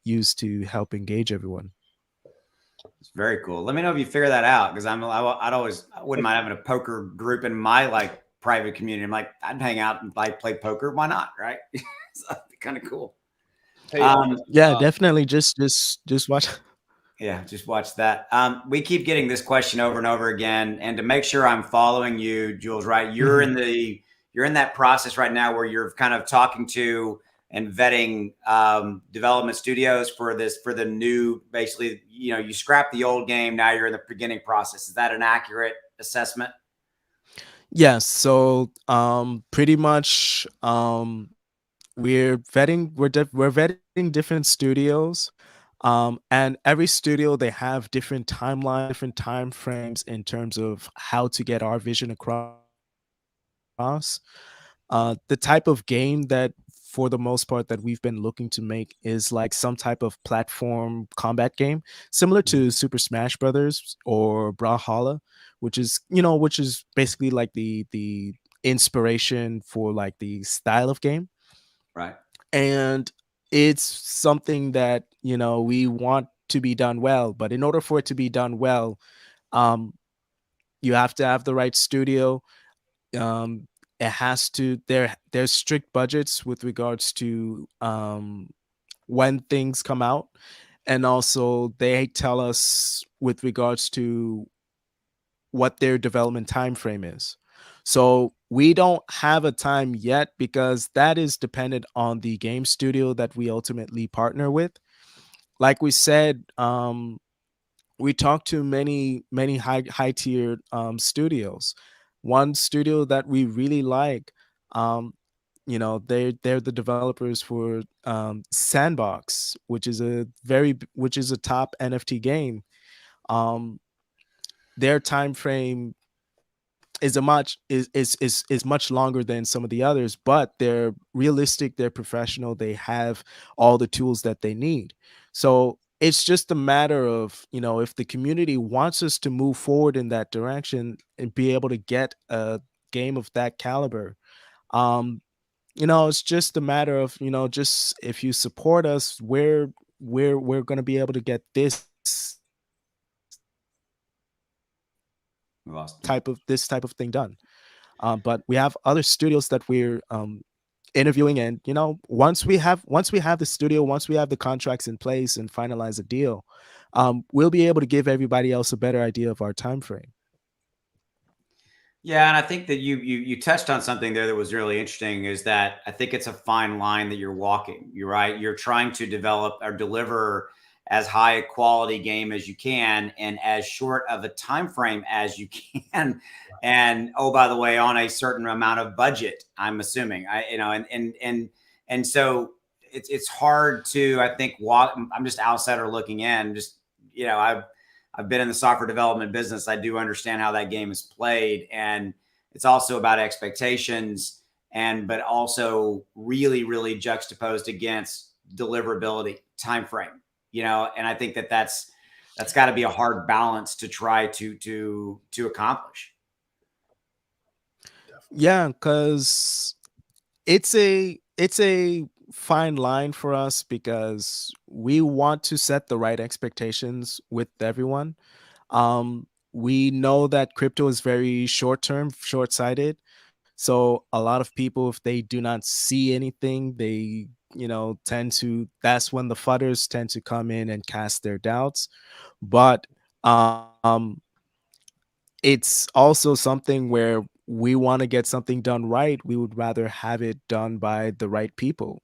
use to help engage everyone. It's very cool. Let me know if you figure that out because I wouldn't mind having a poker group in my like private community. I'm like I'd hang out and like play poker. Why not? Right? So that'd be kind of cool. Hey, Um, Yeah, definitely. Just watch. Yeah, just watch that. We keep getting this question over and over again, and to make sure I'm following you, Jules, right? Mhm. You're in that process right now where you're kind of talking to and vetting development studios for the new, basically, you scrap the old game, now you're in the beginning process. Is that an accurate assessment? Yes. So, pretty much, we're vetting different studios, and every studio, they have different timeline, different time frames in terms of how to get our vision across. The type of game that, for the most part, that we've been looking to make is like some type of platform combat game, similar to Super Smash Brothers or Brawlhalla, which is basically like the inspiration for like the style of game. Right. And it's something that we want to be done well, but in order for it to be done well, um you have to have the right studio. It has to there's strict budgets with regards to when things come out, and also they tell us with regards to what their development time frame is. So we don't have a time yet, because that is dependent on the game studio that we ultimately partner with. Like we said, we talked to many high tier studios. One studio that we really like, um, they're the developers for Sandbox, which is a top NFT game. Um, their time frame is much longer than some of the others, but they're realistic, they're professional, they have all the tools that they need. So it's just a matter of, if the community wants us to move forward in that direction and be able to get a game of that caliber. um it's just a matter of, just if you support us, we're going to be able to get We lost him. this type of thing done. But we have other studios that we're interviewing, and once we have the studio, once we have the contracts in place and finalize a deal, we'll be able to give everybody else a better idea of our time frame. Yeah, and I think that you touched on something there that was really interesting. Is that I think it's a fine line that you're walking. You're right. You're trying to develop or deliver as high a quality game as you can in as short of a time frame as you can. And oh, by the way, on a certain amount of budget, I'm assuming. And so it's hard to, I think, walk. I'm just outsider looking in. Just I've been in the software development business. I do understand how that game is played, and it's also about expectations, but also really, really juxtaposed against deliverability, time frame. And I think that's got to be a hard balance to try to accomplish. Yeah, because it's a fine line for us, because we want to set the right expectations with everyone. We know that crypto is very short term, short sighted. So a lot of people, if they do not see anything, they tend to, that's when the fudders tend to come in and cast their doubts. But um it's also something where we want to get something done right. We would rather have it done by the right people.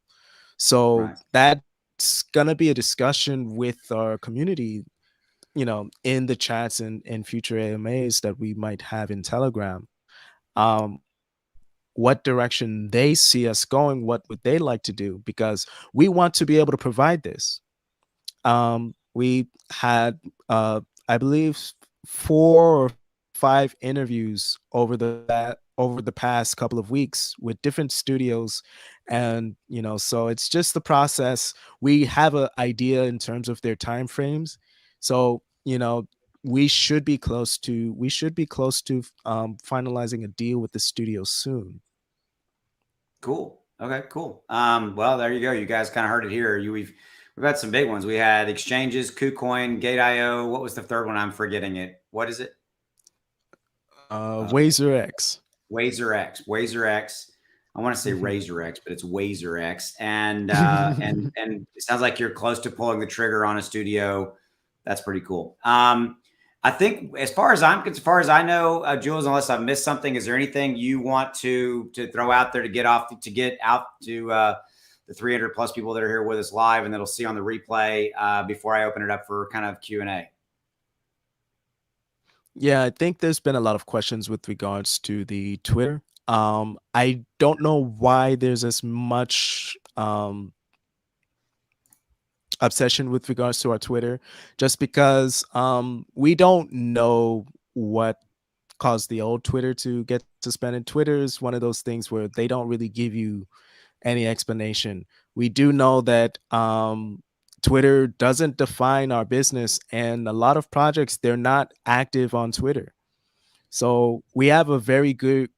So Right. that's gonna be a discussion with our community, in the chats and future AMAs that we might have in Telegram. What direction they see us going, what would they like to do? Because we want to be able to provide this. We had, I believe, 4 or 5 interviews over the past couple of weeks with different studios, and so it's just the process. We have an idea in terms of their time frames, so we should be close to finalizing a deal with the studio soon. Cool. Okay, cool. Well, there you go. You guys kind of heard it here. We've had some big ones. We had exchanges, KuCoin, Gate.io. What was the third one? I'm forgetting it. What is it? Wazer X. WazerX. I want to say Mhm. Razor X, but it's Wazer X. And and it sounds like you're close to pulling the trigger on a studio. That's pretty cool. I think as far as I know, Jules, unless I've missed something, is there anything you want to throw out there to get out to the 300 plus people that are here with us live and that'll see on the replay before I open it up for kind of Q&A? Yeah, I think there's been a lot of questions with regards to the Twitter. I don't know why there's as much obsession with regards to our Twitter, just because we don't know what caused the old Twitter to get suspended. Twitter is one of those things where they don't really give you any explanation. We do know that Twitter doesn't define our business, and a lot of projects, they're not active on Twitter. So we have a very good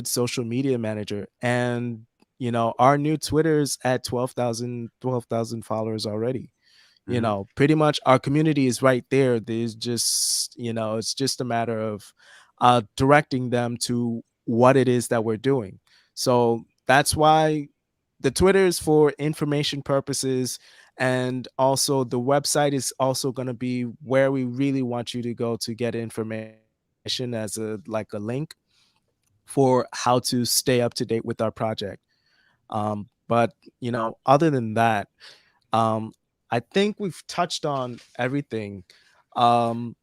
social media manager, and our new Twitter's at 12,000 followers already. Mhm. Pretty much our community is right there. There's just, it's just a matter of directing them to what it is that we're doing. So that's why the Twitter is for information purposes, and also the website is also going to be where we really want you to go to get information, as a link for how to stay up to date with our project. But other than that, I think we've touched on everything. Um,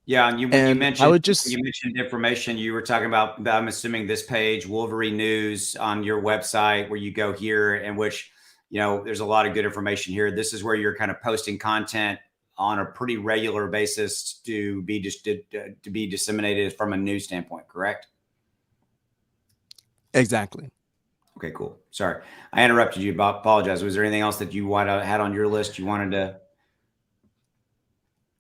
Yeah, and when and I would just, you mentioned information, you were talking about, I'm assuming, this page, Wolverine News, on your website, where you go here, in which there's a lot of good information here. This is where you're kind of posting content on a pretty regular basis to be to be disseminated from a news standpoint, correct? exactly. Okay, cool. Sorry, I interrupted you. Apologize. Was there anything else that you had on your list you wanted to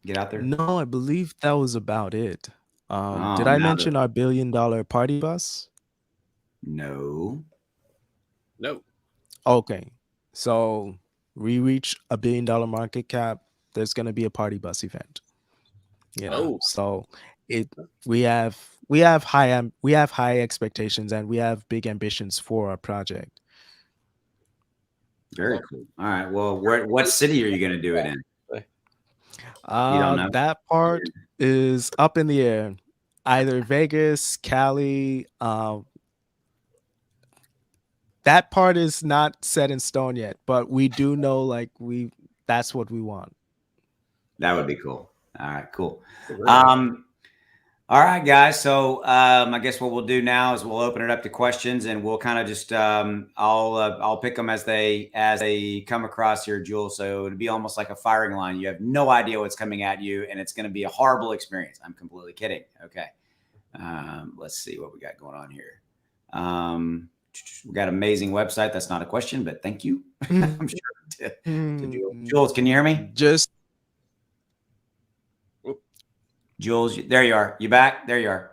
get out there? No, I believe that was about it. Did Oh, I now mention our $1 billion party bus? no. No. Okay. So we reach $1 billion market cap. There's going to be a party bus event. Oh, So it we have we have high expectations, and we have big ambitions for our project. Very cool. All right. Well, what city are you going to do it in? You don't know? That part is up in the air. Either Vegas, Cali. That part is not set in stone yet, but we do know that's what we want. That would be cool. All right, cool. Great. All right, guys. So I guess what we'll do now is we'll open it up to questions, and we'll kind of just I'll pick them as they come across here, Jules. So it'll be almost like a firing line. You have no idea what's coming at you, and it's going to be a horrible experience. I'm completely kidding. Okay. Let's see what we got going on here. We got an amazing website. That's not a question, but thank you. I'm sure to Jules. Jules, can you hear me? Jules, there you are. You back? There you are.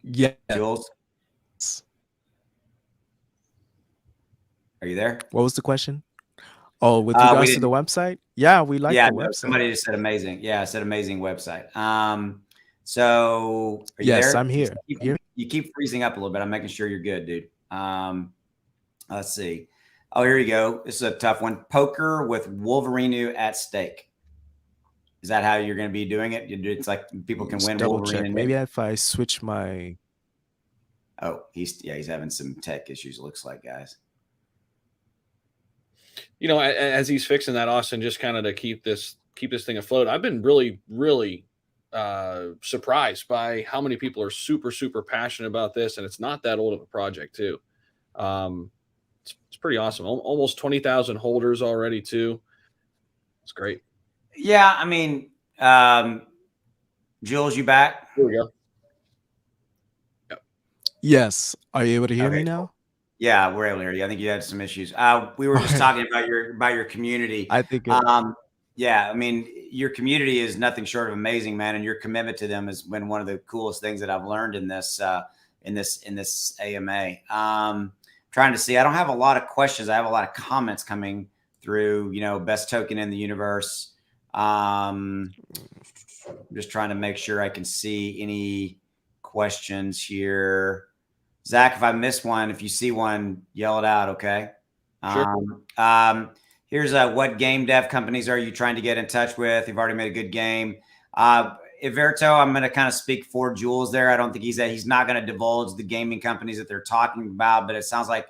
Yeah. Jules, are you there? What was the question? Oh, with regards to the website? Yeah, we like the website. Somebody just said amazing. Yeah, I said amazing website. So are you yes, there? I'm here. You keep freezing up a little bit. I'm making sure you're good, dude. Let's see. Oh, here you go. This is a tough one. Poker with Wolverinu at stake. Is that how you're going to be doing it? It's like people can win double Wolverine. Check. Maybe if I switch my. Oh, he's having some tech issues. It looks like, guys. You know, as he's fixing that, Austin, just kind of to keep this thing afloat. I've been really, really surprised by how many people are super, super passionate about this, and it's not that old of a project too. It's pretty awesome. Almost 20,000 holders already too. It's great. Yeah, I mean, Jules, you back? Here we go. Yep. Yes. Are you able to hear me now? Cool. Yeah, we're able to hear you. I think you had some issues. We were just talking about your community. I think. Yeah, I mean, your community is nothing short of amazing, man, and your commitment to them has been one of the coolest things that I've learned in this AMA. Trying to see. I don't have a lot of questions. I have a lot of comments coming through. You know, best token in the universe. Just trying to make sure I can see any questions here. Zach, if I miss one, if you see one, yell it out, okay? Sure. Here's what game dev companies are you trying to get in touch with? You've already made a good game. Iverto, I'm going to kind of speak for Jules there. I don't think he's not going to divulge the gaming companies that they're talking about, but it sounds like,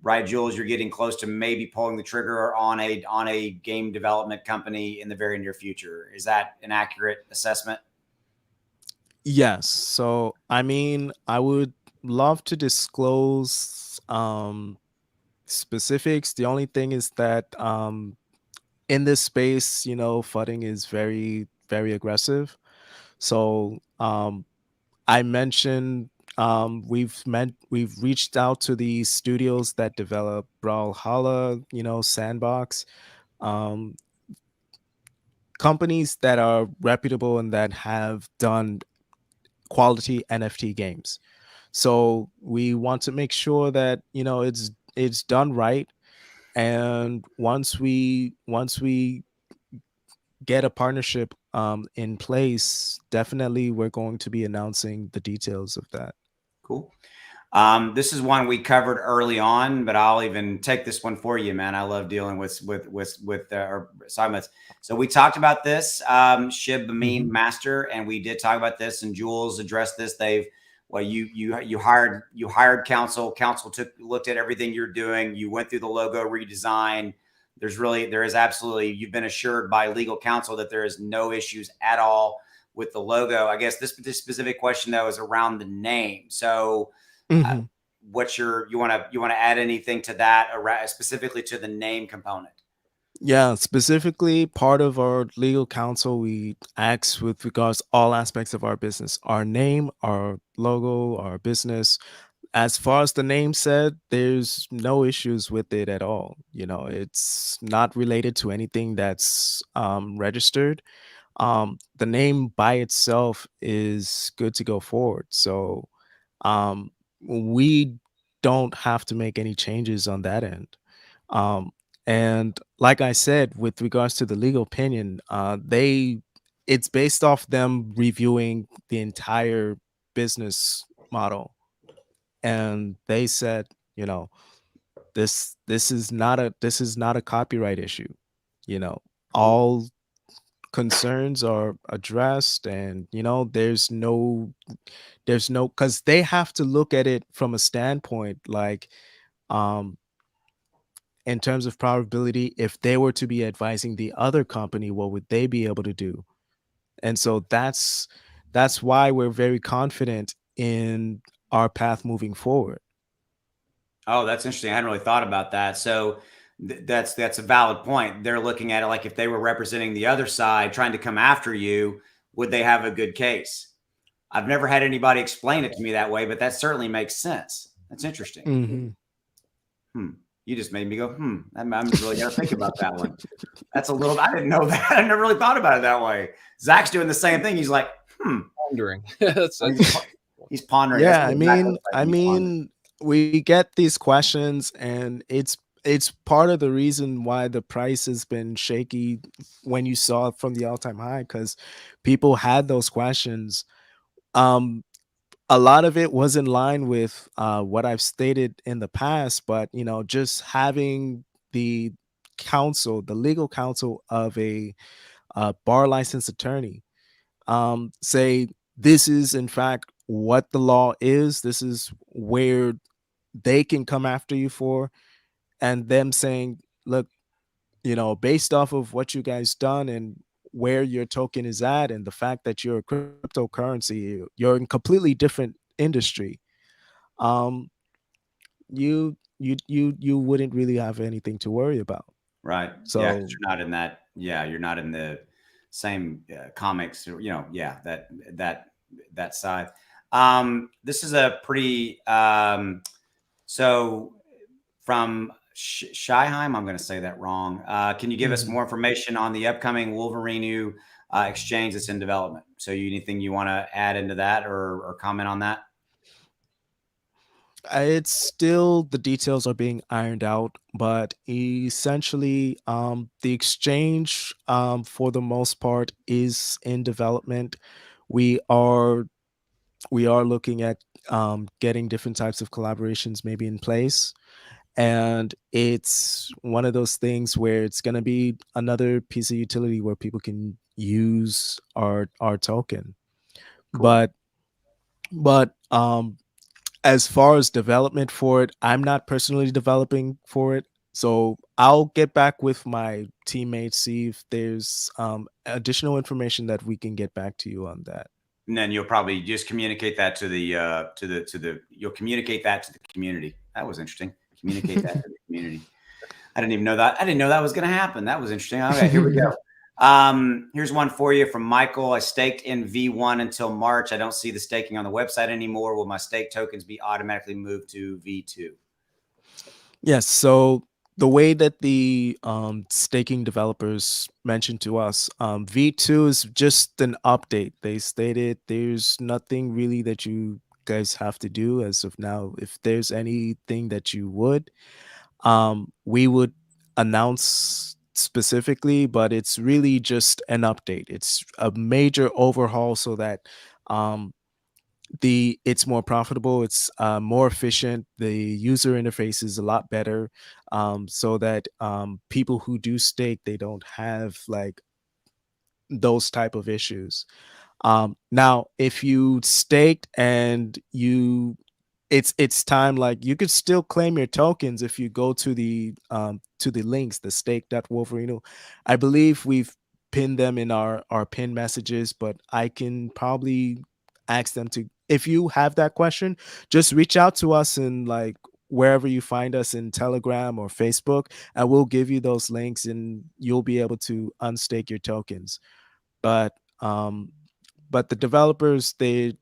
right, Jules, you're getting close to maybe pulling the trigger on a game development company in the very near future. Is that an accurate assessment? Yes. So, I mean, I would love to disclose specifics. The only thing is that in this space, you know, funding is very, very aggressive. So I mentioned we've reached out to the studios that develop Brawlhalla, you know, Sandbox, companies that are reputable and that have done quality NFT games. So we want to make sure that, you know, it's done right. And once we get a partnership in place, definitely we're going to be announcing the details of that. Cool. This is one we covered early on, but I'll even take this one for you, man. I love dealing with our assignments. So we talked about this, Shib Amin Master, and we did talk about this, and Jules addressed this. You hired counsel. Counsel looked at everything you're doing. You went through the logo redesign. You've been assured by legal counsel that there is no issues at all with the logo. I guess this specific question though is around the name. So you want to add anything to that, specifically to the name component? Yeah, specifically part of our legal counsel, we ask with regards to all aspects of our business, our name, our logo, our business. As far as the name said, there's no issues with it at all. You know, it's not related to anything that's registered. The name by itself is good to go forward. So we don't have to make any changes on that end. And like I said, with regards to the legal opinion, they it's based off them reviewing the entire business model, and they said, you know, this is not a copyright issue. You know, Cool. all concerns are addressed, and there's no, because they have to look at it from a standpoint like, um in terms of probability, if they were to be advising the other company, what would they be able to do? And so that's why we're very confident in our path moving forward. Oh, that's interesting. I hadn't really thought about that. So that's a valid point. They're looking at it like if they were representing the other side trying to come after you, would they have a good case? I've never had anybody explain it to me that way, but that certainly makes sense. That's interesting. Mhm. Hmm. You just made me go, I'm really got to think about that one. That's a little, I didn't know that. I never really thought about it that way. Zach's doing the same thing. He's like, Pondering. that's, he's pondering. That's Yeah, what Zach looks like. He's pondering. we get these questions, and it's part of the reason why the price has been shaky when you saw it from the all-time high, because people had those questions. Um, a lot of it was in line with what I've stated in the past, but just having the the legal counsel of a bar licensed attorney, say this is in fact what the law is, this is where they can come after you for, and them saying, look, based off of what you guys done and where your token is at, and the fact that you're a cryptocurrency, you're in completely different industry. um you wouldn't really have anything to worry about. Right. Yeah. 'Cause So you're not in that. Yeah. You're not in the same comics, yeah, that side. This is a pretty, so from Shyheim, I'm going to say that wrong. Can you give us mhm. more information on the upcoming Wolverinu exchange that's in development? So anything you want to add into that or comment on that? It's still, the details are being ironed out, but essentially, the exchange, for the most part, is in development. We are we are looking at getting different types of collaborations maybe in place, and it's one of those things where it's going to be another piece of utility where people can use our token. Cool. But but as far as development for it, I'm not personally developing for it. So I'll get back with my teammates, see if there's additional information that we can get back to you on that. And then you'll probably just communicate that to the you'll communicate that to the community. That was interesting. Communicate that to the community. I didn't even know that. I didn't know that was going to happen. That was interesting. Okay, here we go. Here's one for you from Michael. I staked in V1 until March. I don't see the staking on the website anymore. Will my stake tokens be automatically moved to V2? Yes. So the way that the staking developers mentioned to us, V2 is just an update. They stated there's nothing really that you guys have to do as of now. If there's anything that you would, we would announce specifically, but it's really just an update. It's a major overhaul so that um, it's more profitable, it's more efficient, the user interface is a lot better, so that people who do stake, they don't have like those type of issues. Now, if you staked and it's time, like you could still claim your tokens if you go to the links, the stake.wolverinu. I believe we've pinned them in our pin messages, but I can probably ask them to, if you have that question, just reach out to us in like wherever you find us in Telegram or Facebook, and we'll give you those links and you'll be able to unstake your tokens. But but the developers, they're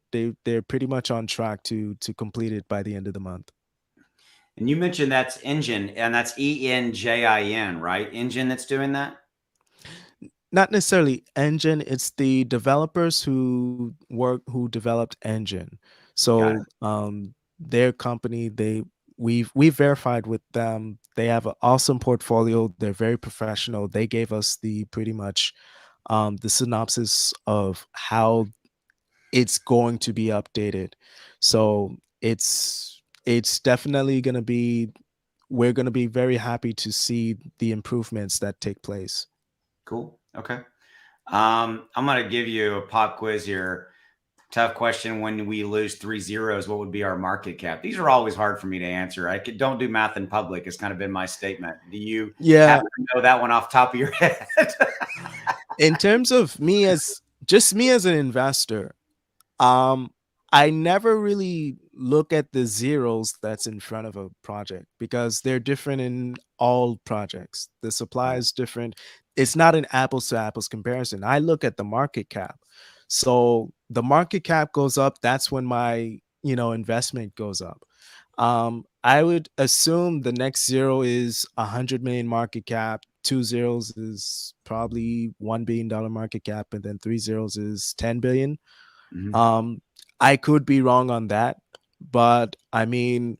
pretty much on track to complete it by the end of the month. And you mentioned that's Engine, and that's ENJIN, right? Engine that's doing that. Not necessarily Engine, it's the developers who developed Engine. Got it. So their company, we've verified with them. They have an awesome portfolio. They're very professional. They gave us the pretty much the synopsis of how it's going to be updated. So it's definitely going to be, we're going to be very happy to see the improvements that take place. Cool. Okay. I'm going to give you a pop quiz here. Tough question. When we lose 3 zeros, what would be our market cap? These are always hard for me to answer. Don't do math in public. It's kind of been my statement. Do you Yeah, happen to know that one off the top of your head? in terms of me as just me as an investor, Um, I never really look at the zeros that's in front of a project because they're different in all projects. The supply Right. is different. It's not an apples to apples comparison. I look at the market cap. So the market cap goes up, that's when my, investment goes up. I would assume the next zero is 100 million market cap, two zeros is probably $1 billion market cap, and then three zeros is 10 billion. Mhm. um, I could be wrong on that, but I mean,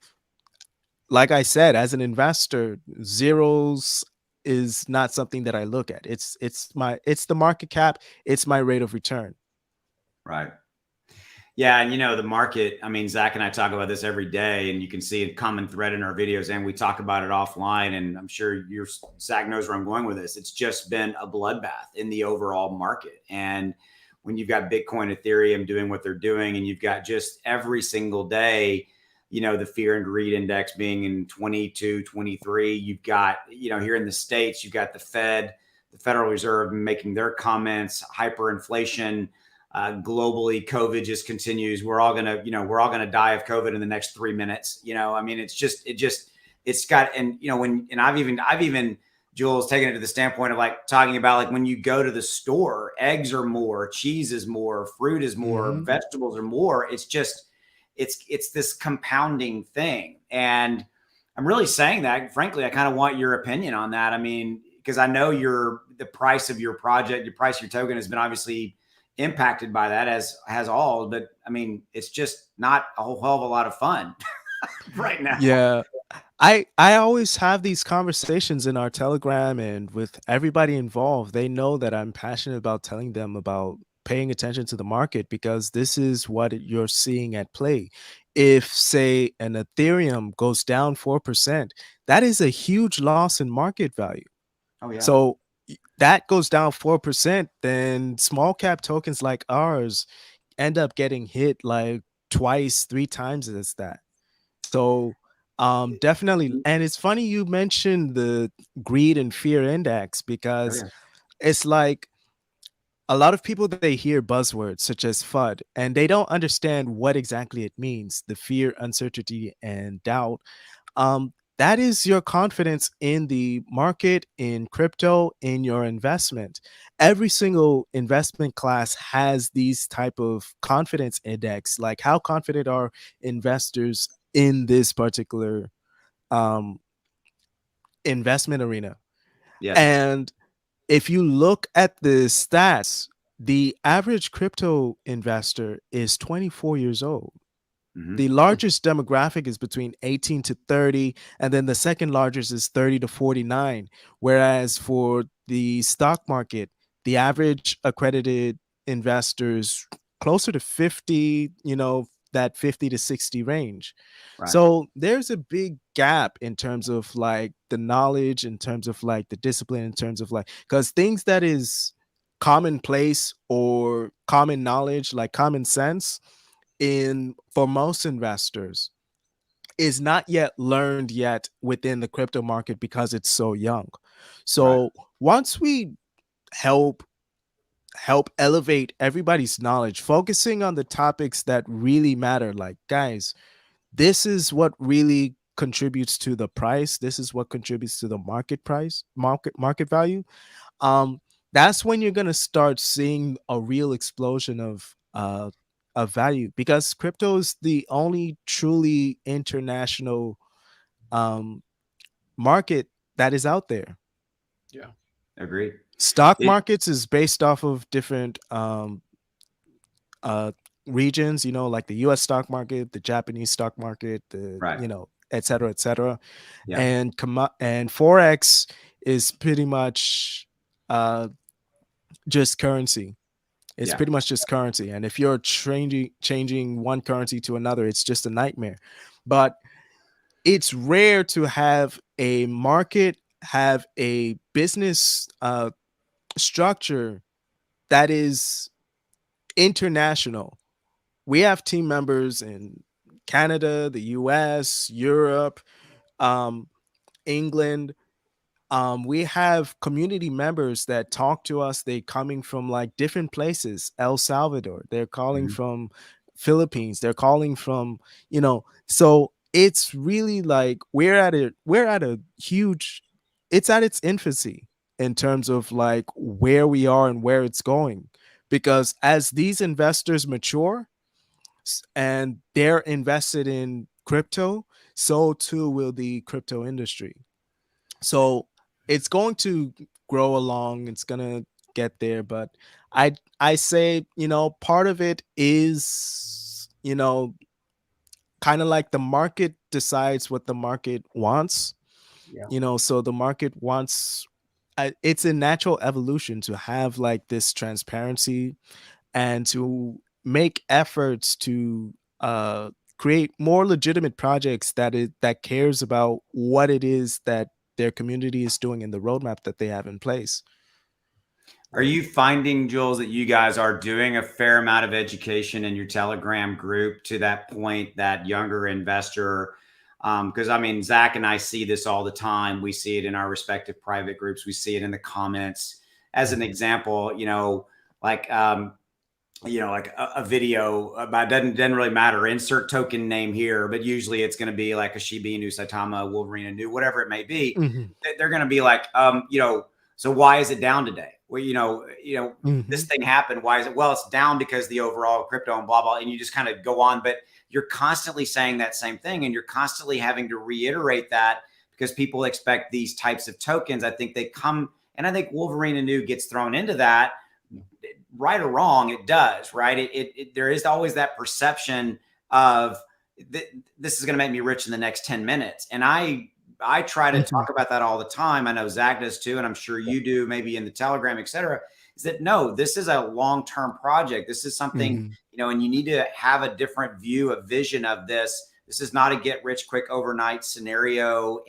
like I said, as an investor, zeros is not something that I look at. It's the market cap, it's my rate of return. Right. Yeah, and the market, I mean, Zach and I talk about this every day, and you can see a common thread in our videos, and we talk about it offline, and I'm sure Zach knows where I'm going with this. It's just been a bloodbath in the overall market. And when you've got Bitcoin, Ethereum doing what they're doing, and you've got just every single day, the fear and greed index being in 22, 23, you've got, here in the States, you've got the Fed, the Federal Reserve making their comments, hyperinflation. Globally, COVID just continues. We're all gonna die of COVID in the next 3 minutes. I mean, it's got, and I've even Jules taken it to the standpoint of like talking about like when you go to the store, eggs are more, cheese is more, fruit is more, Mhm. vegetables are more. It's this compounding thing, and I'm really saying that. Frankly, I kind of want your opinion on that. I mean, because I know the price of your project, your price of your token has been obviously impacted by that, as has all, but I mean, it's just not a whole hell of a lot of fun right now. Yeah. I always have these conversations in our Telegram and with everybody involved. They know that I'm passionate about telling them about paying attention to the market because this is what you're seeing at play. If, say, an Ethereum goes down 4%, that is a huge loss in market value. Oh yeah. So that goes down 4%, then small cap tokens like ours end up getting hit like twice, three times as that. So definitely, and it's funny you mentioned the greed and fear index Oh because yeah. it's like a lot of people, they hear buzzwords such as FUD and they don't understand what exactly it means. The fear, uncertainty, and doubt. That is your confidence in the market, in crypto, in your investment. Every single investment class has these type of confidence index. Like, how confident are investors in this particular um, investment arena? Yes. And if you look at the stats, the average crypto investor is 24 years old. Mm-hmm. The largest demographic is between 18 to 30, and then the second largest is 30 to 49. Whereas for the stock market, the average accredited investors closer to 50, that 50 to 60 range. Right. So there's a big gap in terms of like the knowledge, in terms of like the discipline, in terms of like, because things that is commonplace or common knowledge, like common sense, in for most investors is not yet learned yet within the crypto market because it's so young. Right. So once we help elevate everybody's knowledge, focusing on the topics that really matter, like, guys, this is what really contributes to the price, this is what contributes to the market price, market value. um that's when you're going to start seeing a real explosion of value, because crypto is the only truly international um market that is out there. Yeah. Agreed. Stock It markets is based off of different uh regions, like the US stock market, the Japanese stock market, the right. et cetera, et cetera. Yeah. And forex is pretty much uh just currency. It's Yeah. pretty much just currency. And if you're changing one currency to another, it's just a nightmare. But it's rare to have a market, have a business structure that is international. We have team members in Canada, the US, Europe, um, England. We have community members that talk to us. They coming from like different places. El Salvador, they're calling Mhm. from Philippines, they're calling from, so it's really like we're at a huge, it's at its infancy in terms of like where we are and where it's going. Because as these investors mature and they're invested in crypto, so too will the crypto industry. So it's going to grow along, it's going to get there, but I say, part of it is, kind of like the market decides what the market wants. Yeah. So the market wants, it's a natural evolution to have like this transparency and to make efforts to uh, create more legitimate projects that cares about what it is that their community is doing in the roadmap that they have in place. Are you finding, Jules, that you guys are doing a fair amount of education in your Telegram group to that point, that younger investor? Because I mean, Zach and I see this all the time. We see it in our respective private groups. We see it in the comments. As an example, like like a video about doesn't really matter. Insert token name here, but usually it's going to be like a Shiba Inu, Saitama, Wolverinu, new, whatever it may be. Mhm. They're going to be like, so why is it down today? Well, this Mhm. thing happened. Why is it? Well, it's down because the overall crypto and blah blah, and you just kind of go on. But you're constantly saying that same thing, and you're constantly having to reiterate that because people expect these types of tokens. I think they come, and I think Wolverinu gets thrown into that, right or wrong. It does, right? There is always that perception of this is going to make me rich in the next 10 minutes, and I try to Mhm. talk about that all the time. I know Zach does too, and I'm sure you do, maybe in the Telegram, et cetera. Is that no, this is a long-term project. This is something, Mhm. and you need to have a different view, a vision of this. This is not a get rich quick overnight scenario.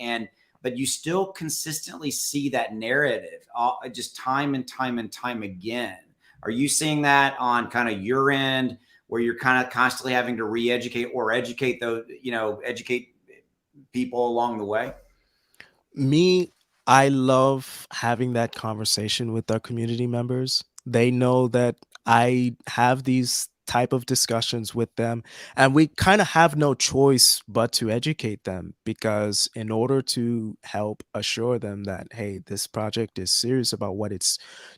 But you still consistently see that narrative just time and time and time again. Are you seeing that on kind of your end where you're kind of constantly having to re-educate or educate those, educate people along the way? Me, I love having that conversation with our community members. They know that I have these type of discussions with them, and we kind of have no choice but to educate them, because in order to help assure them that, hey, this project is serious about what it's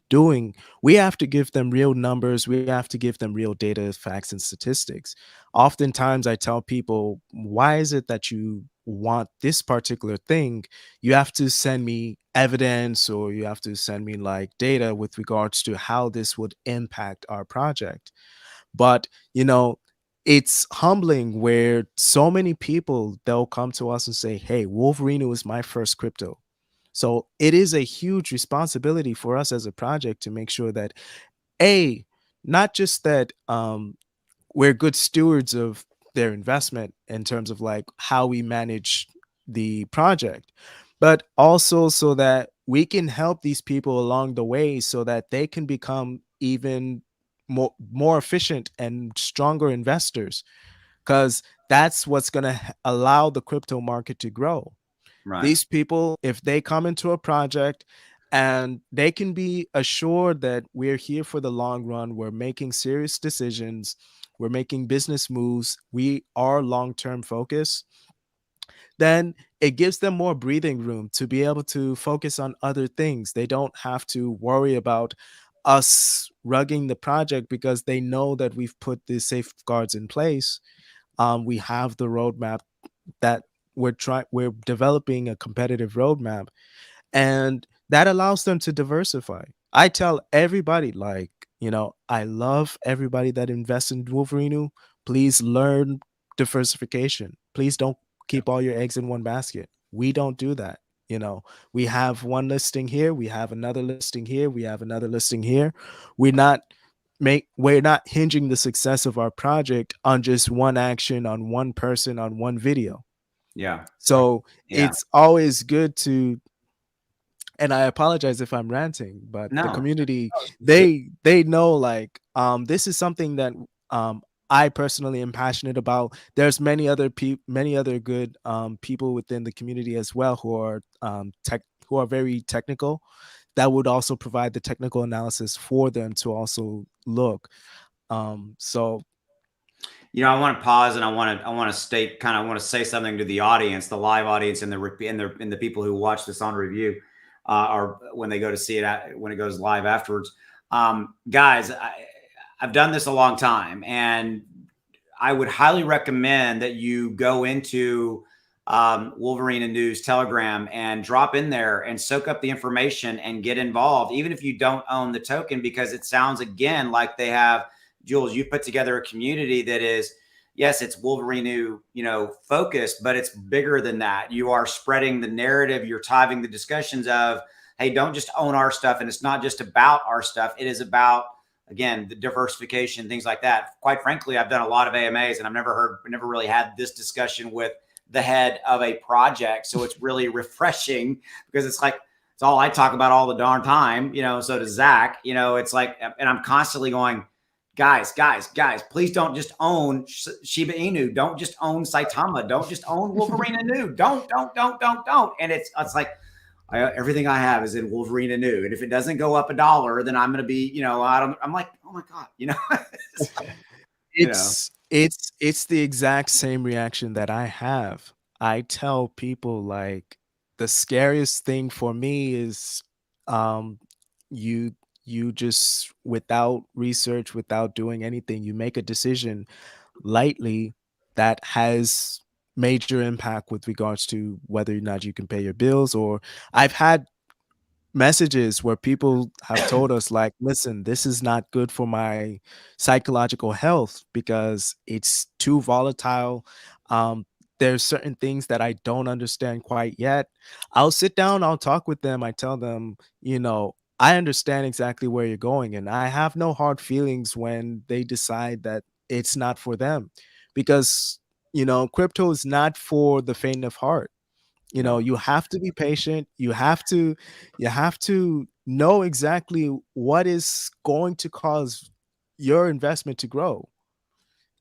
doing, we have to give them real numbers, we have to give them real data, facts, and statistics. Oftentimes I tell people, why is it that you want this particular thing? You have to send me evidence, or you have to send me like data with regards to how this would impact our project. But it's humbling where so many people, they'll come to us and say, hey, Wolverinu is my first crypto. So it is a huge responsibility for us as a project to make sure that, a, not just that we're good stewards of their investment in terms of like how we manage the project, but also so that we can help these people along the way so that they can become even more efficient and stronger investors, because that's what's going to allow the crypto market to grow. Right. These people, if they come into a project, and they can be assured that we're here for the long run, we're making serious decisions, we're making business moves, we are long-term focused, then it gives them more breathing room to be able to focus on other things. They don't have to worry about us rugging the project, because they know that we've put the safeguards in place. We have the roadmap that we're developing a competitive roadmap, and that allows them to diversify. I tell everybody, like, I love everybody that invests in Wolverinu. Please learn diversification. Please don't keep all your eggs in one basket. We don't do that. You know, we have one listing here, we have another listing here, we have another listing here. We're not we're not hinging the success of our project on just one action, on one person, on one video. Yeah. So Yeah. it's always good to, and I apologize if I'm ranting, but the No. community, Good. they know, like, this is something that um I personally am passionate about. There's many other good people within the community as well who are who are very technical, that would also provide the technical analysis for them to also look. So I want to pause and I want to state I want to say something to the audience, the live audience, and the people who watch this on review, or when they go to see it when it goes live afterwards. Guys, I've done this a long time, and I would highly recommend that you go into Wolverine News Telegram and drop in there and soak up the information and get involved, even if you don't own the token, because it sounds again like they have, Jules, you put together a community that is, yes, it's Wolverinu, focused, but it's bigger than that. You are spreading the narrative. You're having the discussions of, hey, don't just own our stuff. And it's not just about our stuff. It is about, again, the diversification, things like that. Quite frankly, I've done a lot of AMAs and I've never really had this discussion with the head of a project. So it's really refreshing, because it's like, it's all I talk about all the darn time, so does Zach, it's like, and I'm constantly going, guys, please don't just own Shiba Inu. Don't just own Saitama. Don't just own Wolverinu. Don't. And it's like, everything I have is in Wolverinu. And if it doesn't go up $1, then I'm going to be, I'm like, oh my God, it's the exact same reaction that I have. I tell people, like, the scariest thing for me is um you you just, without research, without doing anything, you make a decision lightly that has major impact with regards to whether or not you can pay your bills. Or I've had messages where people have told us, like, listen, this is not good for my psychological health because it's too volatile. um there's certain things that I don't understand quite yet. I'll sit down, I'll talk with them, I tell them, I understand exactly where you're going, and I have no hard feelings when they decide that it's not for them, because crypto is not for the faint of heart. No. You have to be patient. You have to know exactly what is going to cause your investment to grow.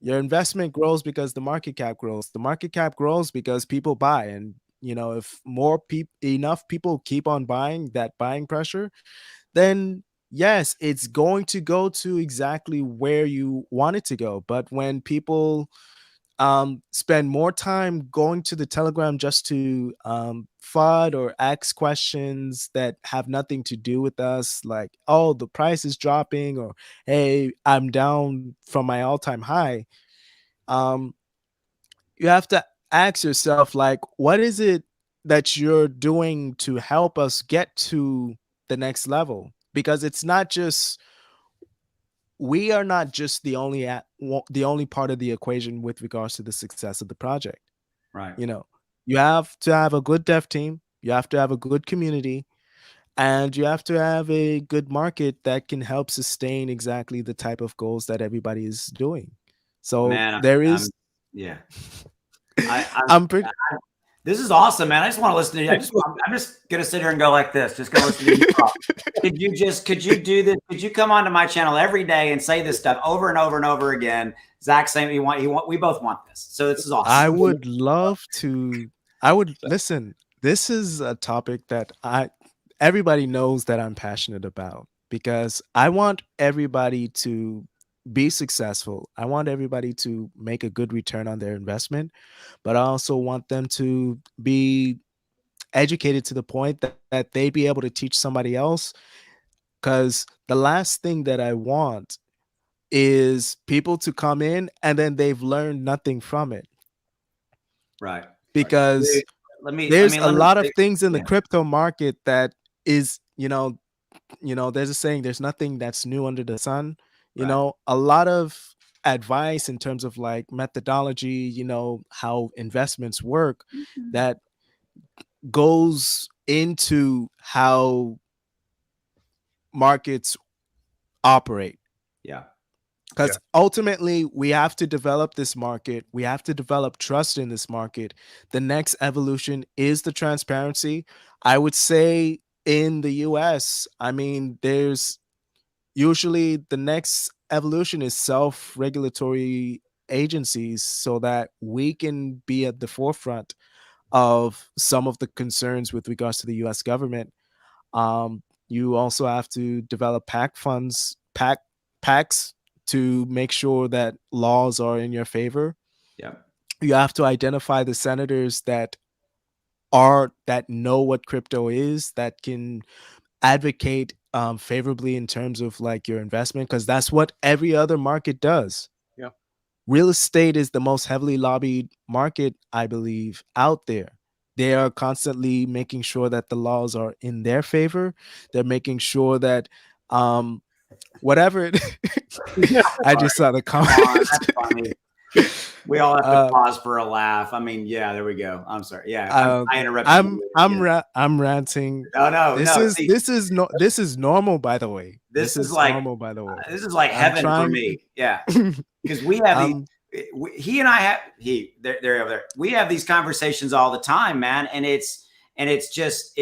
Your investment grows because the market cap grows. The market cap grows because people buy. And if enough people keep on buying, that buying pressure, then yes, it's going to go to exactly where you want it to go. But when people spend more time going to the Telegram just to FUD or ask questions that have nothing to do with us, like, oh, the price is dropping, or hey, I'm down from my all-time high. um, you have to ask yourself, like, what is it that you're doing to help us get to the next level? Because it's not just, we are not just the only part of the equation with regards to the success of the project. Right. You know, you have to have a good dev team, you have to have a good community, and you have to have a good market that can help sustain exactly the type of goals that everybody is doing. So Man, there is, I'm yeah. I'm I'm pretty, This is awesome, man. I just want to listen to you. I'm just gonna sit here and go like this. Just gonna listen to you talk. Could you do this? Could you come onto my channel every day and say this stuff over and over and over again? Zach saying we both want this. So this is I awesome. would love to, listen, this is a topic that everybody knows that I'm passionate about, because I want everybody to be successful. I want everybody to make a good return on their investment, but I also want them to be educated to the point that they'd be able to teach somebody else. Because the last thing that I want is people to come in and then they've learned nothing from it. Right. Dude, Because let there's me a lot of say, things in the yeah, crypto market that is, there's a saying, there's nothing that's new under the sun. right. A lot of advice in terms of, like, methodology, how investments work, that goes into how markets operate. Yeah. Because ultimately, we have to develop this market. We have to develop trust in this market. The next evolution is the transparency. I would say in the US, I mean, there's usually the next evolution is self-regulatory agencies so that we can be at the forefront of some of the concerns with regards to the US government. You also have to develop packs to make sure that laws are in your favor. Yeah. You have to identify the senators that know what crypto is, that can advocate favorably in terms of like your investment, because that's what every other market does. Yeah. Real estate is the most heavily lobbied market, I believe, out there. They are constantly making sure that the laws are in their favor. They're making sure that whatever it I just saw the Come comment. on, that's funny. We all have to pause for a laugh. I mean, yeah, there we go. I'm sorry. Yeah, I interrupted you. I'm ranting. No. See, This is normal, by the way. this is like normal, by the way. this is like I'm heaven for trying. me. Yeah, because we have these. Um, He and I have they're over there. We have these conversations all the time, man, and it's just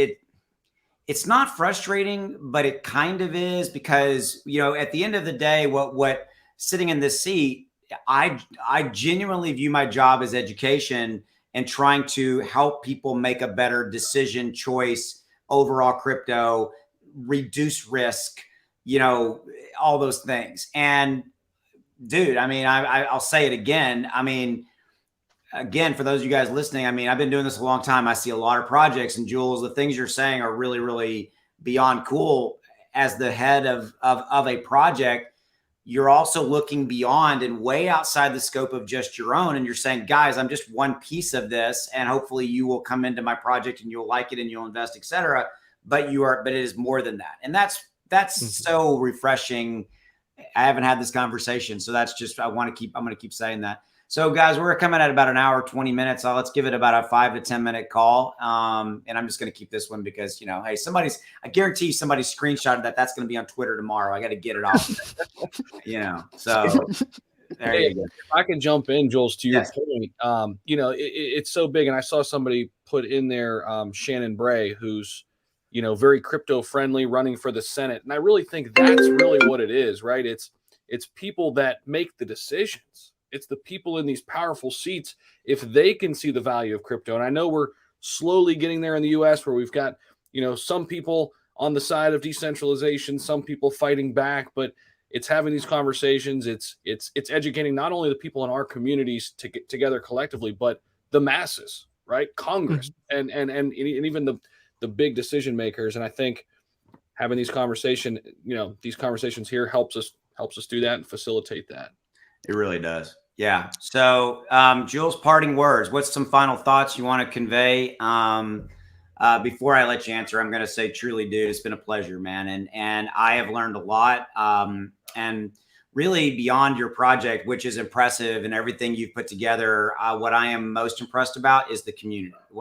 it's not frustrating, but it kind of is, because at the end of the day, what sitting in this seat, I genuinely view my job as education and trying to help people make a better decision, choice, overall crypto, reduce risk, all those things. And dude, I mean, I'll say it again. I mean, again, for those of you guys listening, I mean, I've been doing this a long time. I see a lot of projects, and Jules, the things you're saying are really, really beyond cool. As the head of a project, you're also looking beyond and way outside the scope of just your own. And you're saying, guys, I'm just one piece of this, and hopefully you will come into my project and you'll like it and you'll invest, etc. But it is more than that. And that's so refreshing. I haven't had this conversation, so that's just, I'm going to keep saying that. So guys, we're coming at about an hour, 20 minutes. So let's give it about a 5 to 10 minute call. And I'm just going to keep this one because, hey, I guarantee somebody screenshotted that. That's going to be on Twitter tomorrow. I got to get it off, so there you go. If I can jump in, Jules, to your point, it's so big. And I saw somebody put in there, Shannon Bray, who's, very crypto friendly, running for the Senate. And I really think that's really what it is, right? It's people that make the decisions. It's the people in these powerful seats. If they can see the value of crypto, and I know we're slowly getting there in the US, where we've got, some people on the side of decentralization, some people fighting back, but it's having these conversations. It's educating not only the people in our communities to get together collectively, but the masses, right? Congress, and even the big decision makers. And I think having these conversations here helps us do that and facilitate that. It really does. Yeah. So, Jules, parting words. What's some final thoughts you want to convey? Before I let you answer, I'm going to say, truly, dude, it's been a pleasure, man. And I have learned a lot. And really, beyond your project, which is impressive, and everything you've put together, what I am most impressed about is the community.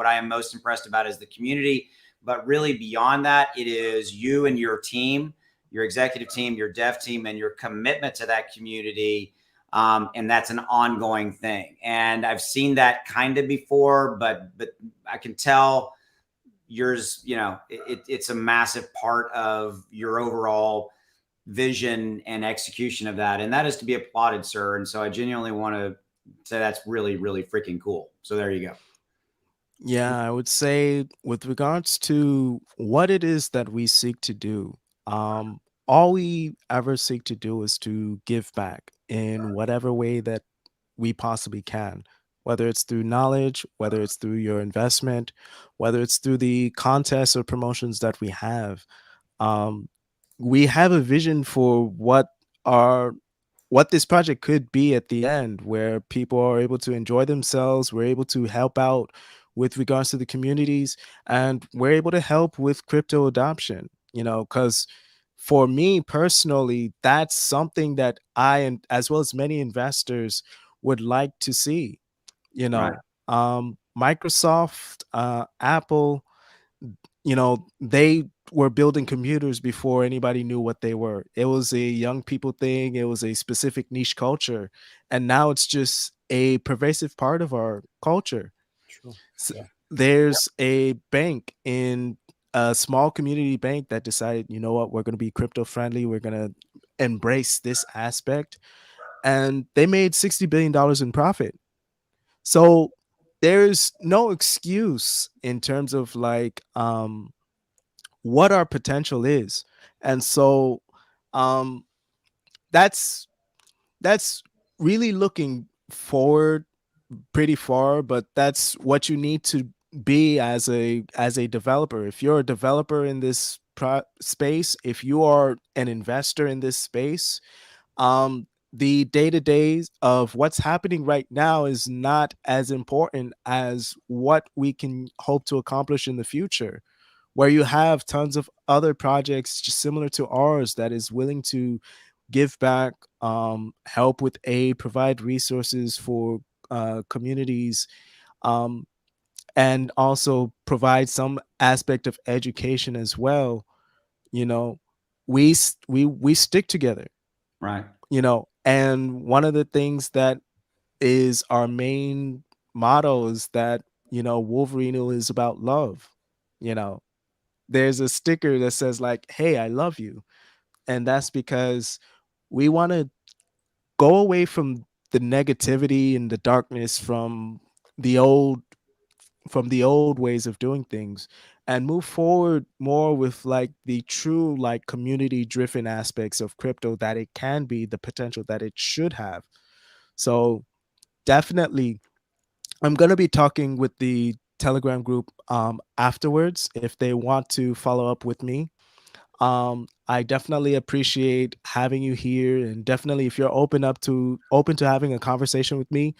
But really, beyond that, it is you and your team, your executive team, your dev team, and your commitment to that community. And that's an ongoing thing. And I've seen that kind of before, but I can tell yours, it's a massive part of your overall vision and execution of that. And that is to be applauded, sir. And so I genuinely want to say that's really, really freaking cool. So there you go. Yeah, I would say with regards to what it is that we seek to do, all we ever seek to do is to give back in whatever way that we possibly can, whether it's through knowledge, whether it's through your investment, whether it's through the contests or promotions that we have. We have a vision for what this project could be at the end, where people are able to enjoy themselves, we're able to help out with regards to the communities, and we're able to help with crypto adoption, because for me personally, that's something that I, and as well as many investors, would like to see. Right. Microsoft, Apple, they were building computers before anybody knew what they were. It was a young people thing. It was a specific niche culture. And now it's just a pervasive part of our culture. True. S- Yeah. There's a bank in a small community bank that decided, you know what, we're going to be crypto friendly. We're going to embrace this aspect. And they made $60 billion in profit. So there's no excuse in terms of like what our potential is. And so um that's that's really looking forward pretty far, but that's what you need to be as a developer. If you're a developer in this space, if you are an investor in this space, the day-to-days of what's happening right now is not as important as what we can hope to accomplish in the future, where you have tons of other projects just similar to ours that is willing to give back, help with aid, provide resources for communities, um, and also provide some aspect of education as well. You know, we stick together. Right. And one of the things that is our main motto is that Wolverinu is about love. You know, there's a sticker that says like, "Hey, I love you," and that's because we want to go away from the negativity and the darkness the old from the old ways of doing things and move forward more with like the true like community driven aspects of crypto that it can be, the potential that it should have. So definitely I'm going to be talking with the Telegram group afterwards if they want to follow up with me. I definitely appreciate having you here, and definitely if you're open to having a conversation with me,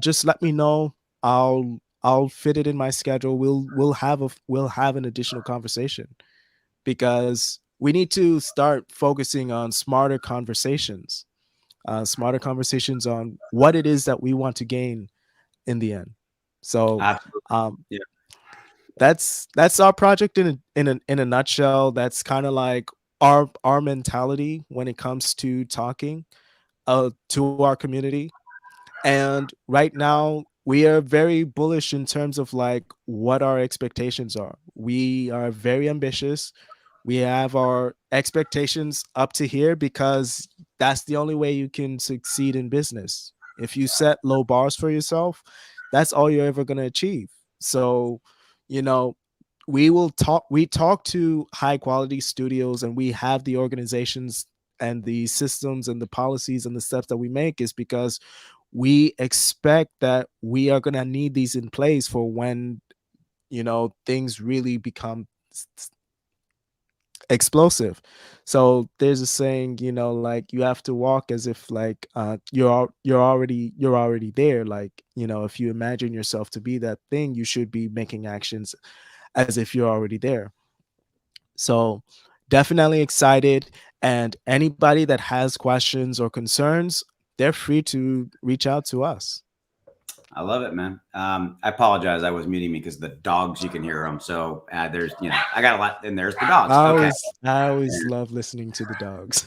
just let me know. I'll fit it in my schedule. We'll have an additional conversation because we need to start focusing on smarter conversations on what it is that we want to gain in the end. So Absolutely. um, Yeah. that's our project in a nutshell. That's kind of like our mentality when it comes to talking to our community. And right now we are very bullish in terms of like what our expectations are. We are very ambitious. We have our expectations up to here because that's the only way you can succeed in business. If you set low bars for yourself, that's all you're ever going to achieve. So, you know, we talk to high quality studios, and we have the organizations and the systems and the policies and the steps that we make is because we expect that we are going to need these in place for when things really become explosive. So there's a saying, like you have to walk as if like you're already there. Like, if you imagine yourself to be that thing, you should be making actions as if you're already there. So definitely excited. And anybody that has questions or concerns, they're free to reach out to us. I love it, man. I apologize. I was muting me because the dogs, you can hear them. So there's, I got a lot, and there's the dogs. Okay. I always love listening to the dogs.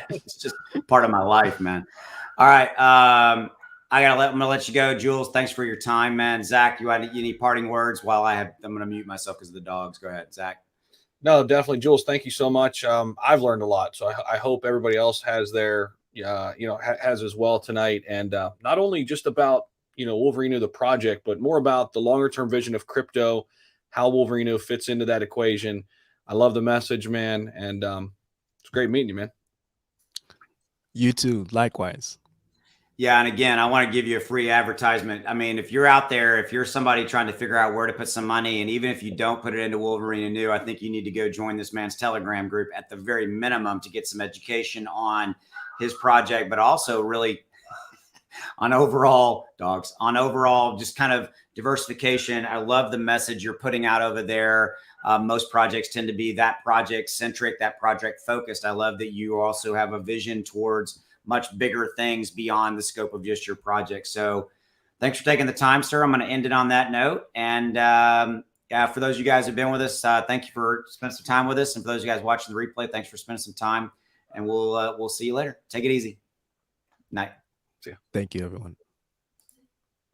It's just part of my life, man. All right. I'm gonna let you go, Jules. Thanks for your time, man. Zach, you any parting words while I'm gonna mute myself because of the dogs. Go ahead, Zach. No, definitely, Jules. Thank you so much. I've learned a lot, so I hope everybody else has has as well tonight. And not only just about Wolverinu the project, but more about the longer term vision of crypto, how Wolverinu fits into that equation. I love the message, man, and it's great meeting you, man. You too, likewise. Yeah, and again, I want to give you a free advertisement. I mean, if you're out there, if you're somebody trying to figure out where to put some money, and even if you don't put it into Wolverinu, I think you need to go join this man's Telegram group at the very minimum to get some education on his project, but also really on overall just kind of diversification. I love the message you're putting out over there. Most projects tend to be that project centric, that project focused. I love that you also have a vision towards much bigger things beyond the scope of just your project. So thanks for taking the time, sir. I'm going to end it on that note. And For those of you guys who've been with us, thank you for spending some time with us. And for those of you guys watching the replay, thanks for spending some time. And we'll see you later. Take it easy. Night. Thank you, everyone.